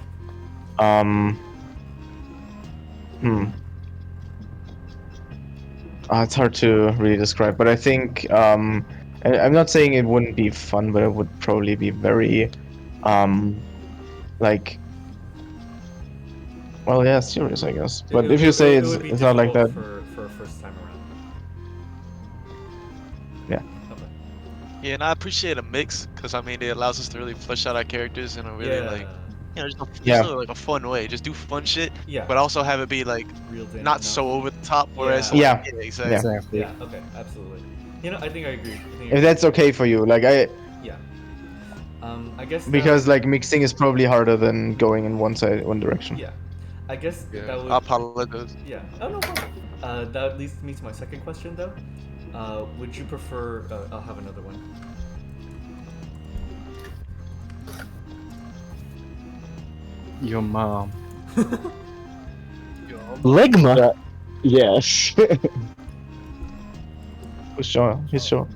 it's hard to really describe, but I think I'm not saying it wouldn't be fun, but it would probably be very like, well, yeah, serious, I guess. But if you say it would be it's not like that, for a first time around. yeah. Okay. Yeah, and I appreciate a mix because I mean it allows us to really flesh out our characters in a really like just like a fun way. Just do fun shit, Yeah. but also have it be like Reeled in not enough. so over the top. Whereas Yeah. like, Yeah. exactly. Exactly. Yeah. Okay. Absolutely. I think I agree. If that's okay for you, like Yeah. I guess because like mixing is probably harder than going in one direction. Yeah. I guess Yeah, that would. I apologize. Yeah. Oh no problem. That leads me to my second question though. Would you prefer? I'll have another one. Your mom. Ligma. Yes. Sure, he's sure.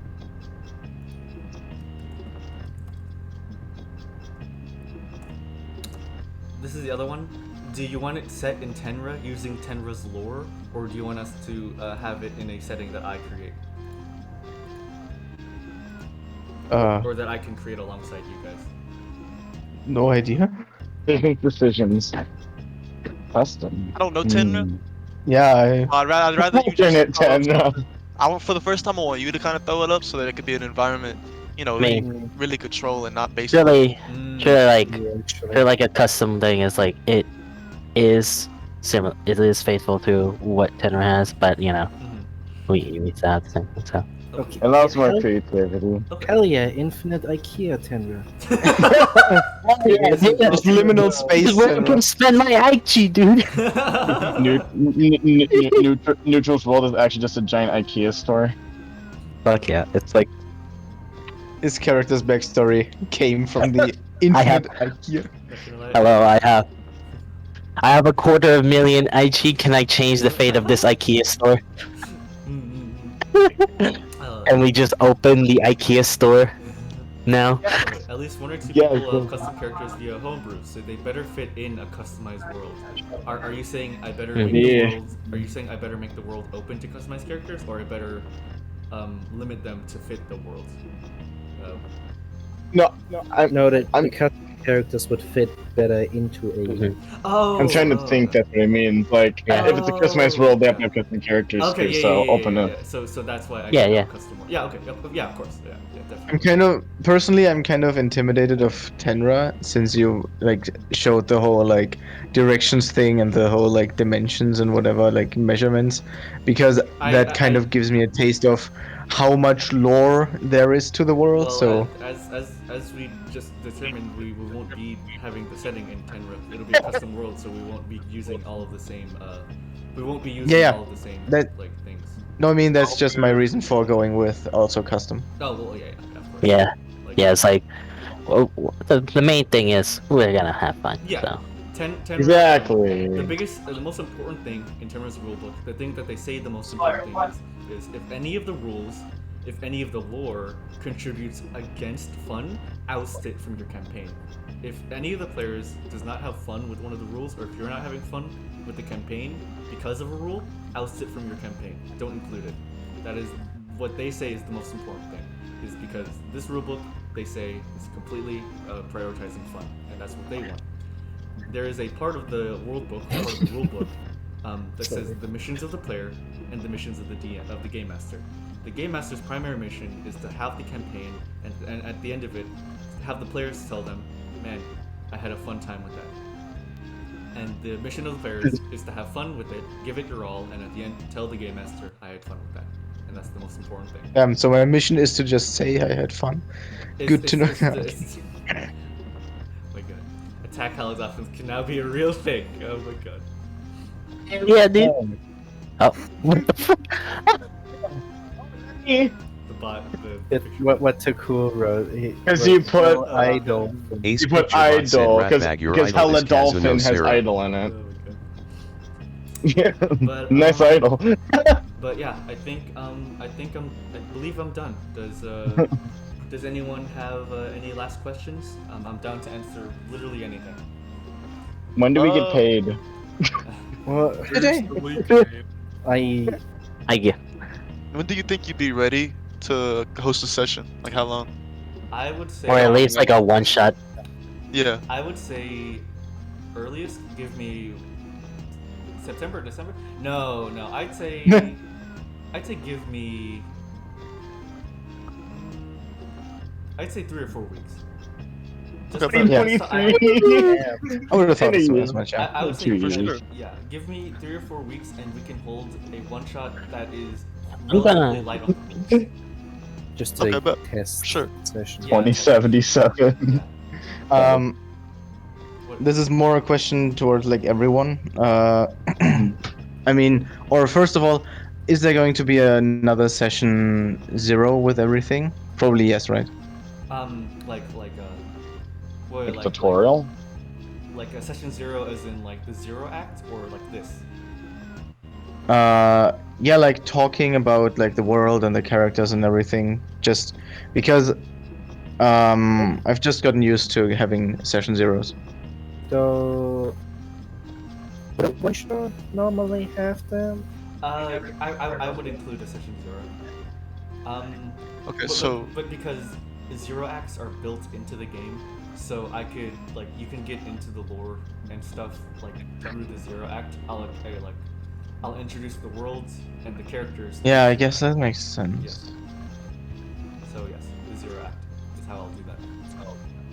This is the other one. Do you want it set in Tenra using Tenra's lore, or do you want us to have it in a setting that I create, or that I can create alongside you guys? No idea. Big decisions. Custom. I don't know Tenra. Yeah, I'd rather you Turn just. it 10. I want for the first time. I want you to kind of throw it up so that it could be an environment, Me. really control and not based. Surely, like Actually. like a custom thing is like it is similar. It is faithful to what Tenor has, but we still have the same thing. So Okay. Allows more creativity. Hell yeah, infinite IKEA Tenra. There's liminal space. this is where I can spend my Aichi, dude. Neutral's world is actually just a giant IKEA store. Fuck yeah, it's like His character's backstory came from the infinite IKEA. hello, I have 250,000 Aichi. Can I change the fate of this IKEA store? And we just open the IKEA store now. At least one or two Yeah, people have custom characters via homebrew, so they better fit in a customized world. Are you saying I better make the world? Are you saying I better make the world open to customized characters, or I better limit them to fit the world? No, Noted. I'm- Because characters would fit better into a. Oh, I'm trying to think that's what I mean. Like, Yeah. if it's a customized world, they have to have custom characters Okay, too, yeah, so yeah. open up. So that's why I Yeah, can yeah. have custom. Yeah, okay, yeah, of course, yeah, definitely. I'm kind of personally, I'm kind of intimidated of Tenra since you like showed the whole like directions thing and the whole like dimensions and whatever like measurements, because that kind of gives me a taste of how much lore there is to the world. Well, So as we just determined, we won't be having the setting in Tenra. It'll be a custom world, so we won't be using all of the same. We won't be using Yeah, all of the same that- like things. no, I mean that's just my reason for going with also custom. Oh well, yeah, of course. Yeah. Like, Yeah, it's like the main thing is we're gonna have fun. Yeah. So. Tenra, Exactly. the most important thing in terms of rulebook, the thing that they say the most important thing is if any of the rules, if any of the lore contributes against fun, oust it from your campaign. If any of the players does not have fun with one of the rules, or if you're not having fun with the campaign because of a rule, oust it from your campaign. Don't include it. That is what they say is the most important thing, is because this rulebook, they say, is completely prioritizing fun, and that's what they want. There is a part of the world book, part of the rule book, that says the missions of the player and the missions of the DM, of the game master. The game master's primary mission is to have the campaign, and at the end of it, have the players tell them, "Man, I had a fun time with that." And the mission of the players is to have fun with it, give it your all, and at the end, tell the game master, "I had fun with that." And that's the most important thing. So my mission is to just say I had fun. Good to know. My god. Attack Halidopters can now be a real thing. Oh my god. Yeah, dude. Oh, what the fuck? The bot, What Taku wrote. Because you put idol. Ace You put Picture Bot said, idol "Ratbag, your because idol Hella is Dolphin Kazuno has Zero." idol in it. Oh my god. Yeah, But, nice idol. But yeah, I believe I'm done. Does anyone have any last questions? I'm down to answer literally anything. When do we get paid? Well, Today. I get. When do you think you'd be ready to host a session? Like how long? I would say, Or at least like a one shot. Yeah. I would say earliest give me September, December. No, I'd say give me. I'd say 3 or 4 weeks. Just Okay, for- yeah. so I I would have thought In a so year. as much. Yeah. I would say 2 give, years. yeah, give me 3 or 4 weeks, and we can hold a one shot that is I'm gonna- relatively light on the rules. just Okay, a but test sure. session. Yeah. 2077. What- This is more a question towards like everyone. I mean, or first of all, is there going to be another session 0 with everything? Probably yes, right? Like tutorial? Like a session 0 as in like the 0 act, or like this? Yeah, like talking about like the world and the characters and everything. Just because I've just gotten used to having session 0s. So, what should normally have them? I would include a session 0. Okay, but, so but because 0 acts are built into the game, so I could like you can get into the lore and stuff like through the 0 act. I'll introduce the worlds and the characters. Yeah, I guess that makes sense. Yes. So yes, the 0 act is how I'll do that.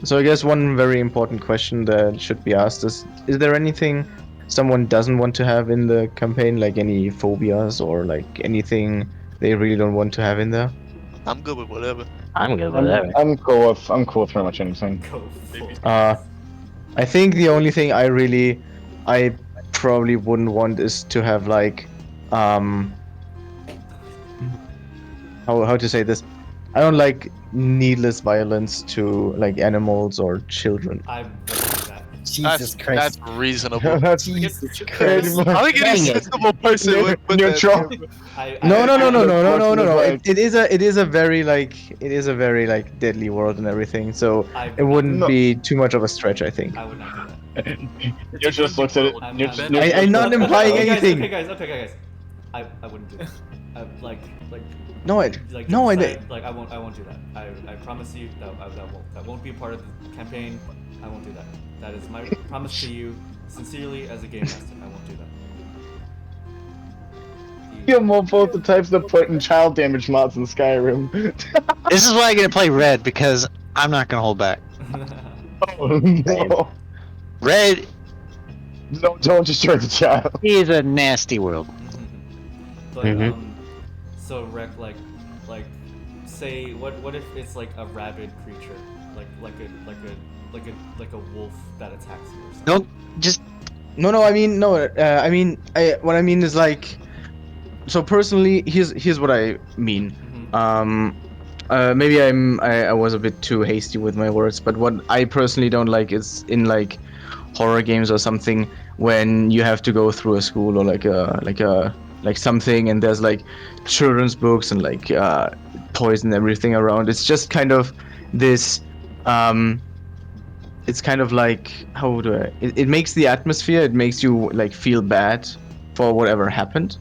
So I guess one very important question that should be asked is there anything someone doesn't want to have in the campaign, like any phobias or like anything they really don't want to have in there? I'm good with whatever. I'm good with whatever. I'm cool with pretty much anything. Go full. I think the only thing I probably wouldn't want is to have like how to say this? I don't like needless violence to like animals or children. I would do that. Jesus Christ. That's reasonable. That's Jesus pretty Christ. much. I think any Dang it. sensible person would put Neutral. I, No. Like- It is a very like deadly world and everything. So I it wouldn't No. be too much of a stretch, I think. I would not do that. You just looks at it. I'm- You I'm- just- I'm not implying Okay, guys, anything. Okay, guys. I wouldn't do that. Like No, I like no, I decide, like I won't do that. I promise you that won't be a part of the campaign. I won't do that. That is my promise to you, sincerely as a game master. I won't do that. You have more prototypes to put in child damage mods in Skyrim. This is why I'm gonna play red because I'm not gonna hold back. Oh no! Red Don't destroy the child. is a nasty world. But Mhm. so Rec, like, say what if it's like a rabid creature, like a wolf that attacks you or something? Don't just no. I mean, no. What I mean is like, so personally, here's what I mean. Maybe I was a bit too hasty with my words, but what I personally don't like is in like horror games or something when you have to go through a school or like something and there's like children's books and like toys and everything around. It's just kind of this it's kind of like how do I it makes the atmosphere, it makes you like feel bad for whatever happened,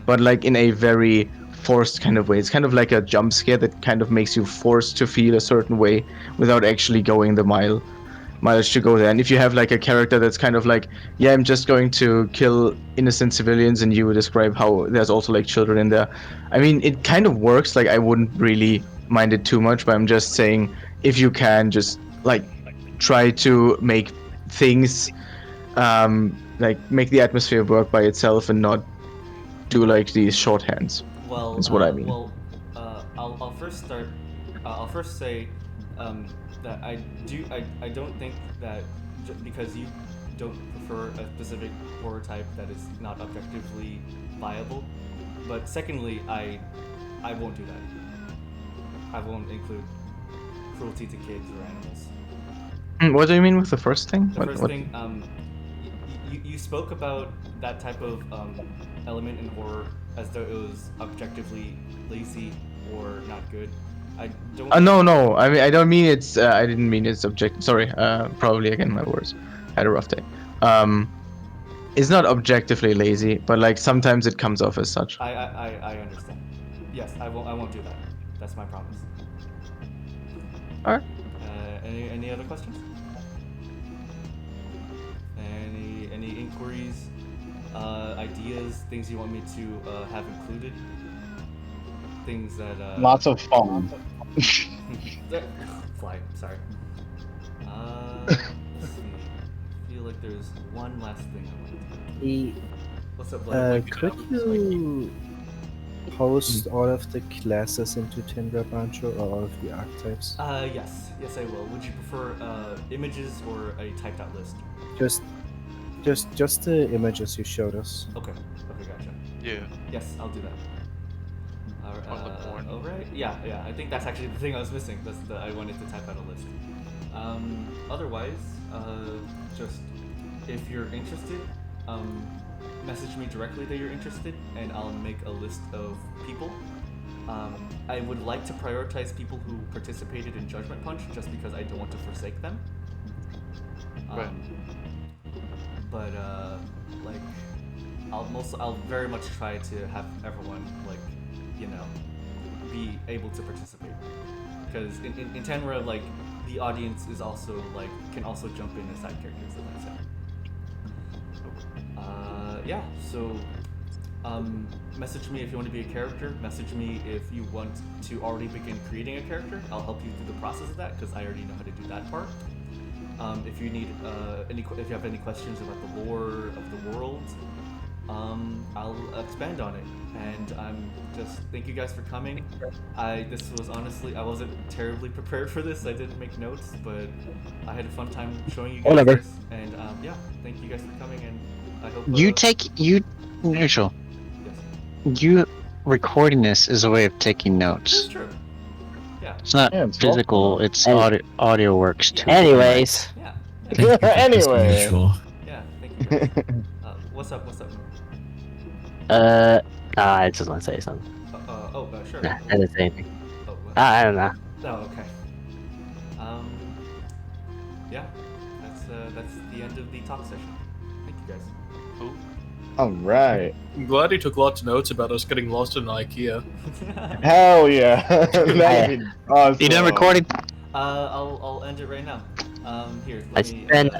but like in a very forced kind of way. It's kind of like a jump scare that kind of makes you forced to feel a certain way without actually going the mileage to go there. And if you have like a character that's kind of like, yeah, I'm just going to kill innocent civilians, and you would describe how there's also like children in there. I mean, it kind of works. Like I wouldn't really mind it too much, but I'm just saying if you can just like try to make things like make the atmosphere work by itself and not do like these shorthands. Well, Is what I mean. I'll first start. I'll first say that I don't think that because you don't prefer a specific horror type that is not objectively viable. But secondly, I won't do that. I won't include cruelty to kids or animals. What do you mean with the first thing? The first thing, you spoke about that type of element in horror as though it was objectively lazy or not good. I don't. No. I mean, I don't mean it's. I didn't mean it's objective. Sorry. Probably again my words. Had a rough day. It's not objectively lazy, but like sometimes it comes off as such. I understand. Yes, I won't do that. That's my promise. Alright. Any other questions? Any inquiries, ideas, things you want me to have included? Things that Lots of fun. Fly. Sorry. Let's see. I feel like there's one last thing I want to do. What's up, Vlad? Could you post all of the classes into Tenra Bansho or all of the archetypes? Yes, I will. Would you prefer images or a typed out list? Just the images you showed us. Okay, gotcha. Yeah. Yes, I'll do that. All right. Yeah. I think that's actually the thing I was missing. I wanted to type out a list. Otherwise, just if you're interested, message me directly that you're interested, and I'll make a list of people. I would like to prioritize people who participated in Judgment Punch, just because I don't want to forsake them. Right. But like, I'll very much try to have everyone like, be able to participate, because in Tenra, like, the audience is also like can also jump in as side characters, as I said. Yeah, so message me if you want to be a character. Message me if you want to already begin creating a character. I'll help you through the process of that, because I already know how to do that part. If you need if you have any questions about the lore of the world, I'll expand on it. And just thank you guys for coming. This was honestly, I wasn't terribly prepared for this. I didn't make notes, but I had a fun time showing you guys Whatever. this. And yeah, thank you guys for coming, and I hope Neutral. Yes, You recording this is a way of taking that's notes. true. Yeah, It's not Yeah, it's physical. It's Any- audio works too. Anyways, yeah, Thank you for Anyway. Mutual. yeah. Thank you guys. What's up? I just want to say something. Sure. Nah, I didn't say anything. Oh, I don't know. Oh, okay. Yeah, that's the end of the talk session. Thank you guys. Cool. All right. I'm glad he took lots of notes about us getting lost in IKEA. Hell yeah. That'd be awesome. You done recording? I'll end it right now. Here, I let me. spend.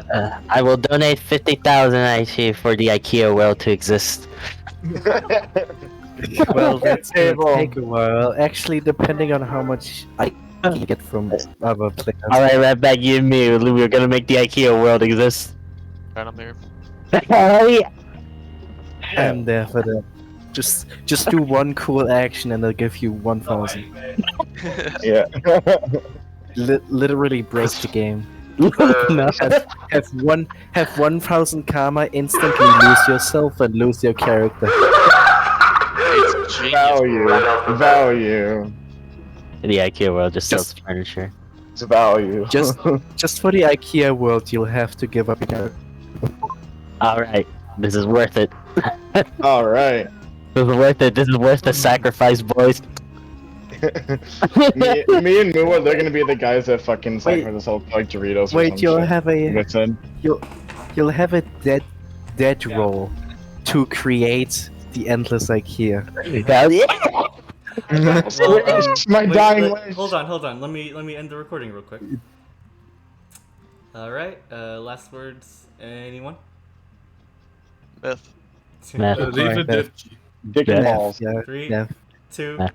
I will donate 50,000 IC for the IKEA world to exist. Well, that's gonna Table. take a while. Actually, depending on how much I can get from other players. All right, right back you and me. We're gonna make the IKEA world exist. Right, I'm here. I'm there for that. Just do one cool action and they'll give you 1,000. Yeah. Literally break the game. No. Have 1,000 karma, instantly lose yourself and lose your character. It's genius. Value. The IKEA world just sells Just- furniture. It's value. Just for the IKEA world, you'll have to give up your character. All right, this is worth it. All right. This is worth it. This is worth the sacrifice, boys. me and Mua, they're gonna be the guys that fucking sacrifice us all like Doritos. Or Wait, some you'll shit. have a That's it. you'll have a dead roll to create the endless IKEA. Hell yeah! My Wait, dying wait, wish. hold on. Let me end the recording real quick. All right. Last words. Anyone? Myth. Nah. Leave Alright, it Beth. Def. Dick and balls. Yeah, Three, yeah. 2, Nah.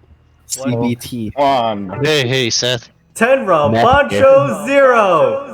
1. CBT. One. Hey, Seth. Tenra Meth. Bansho Zero.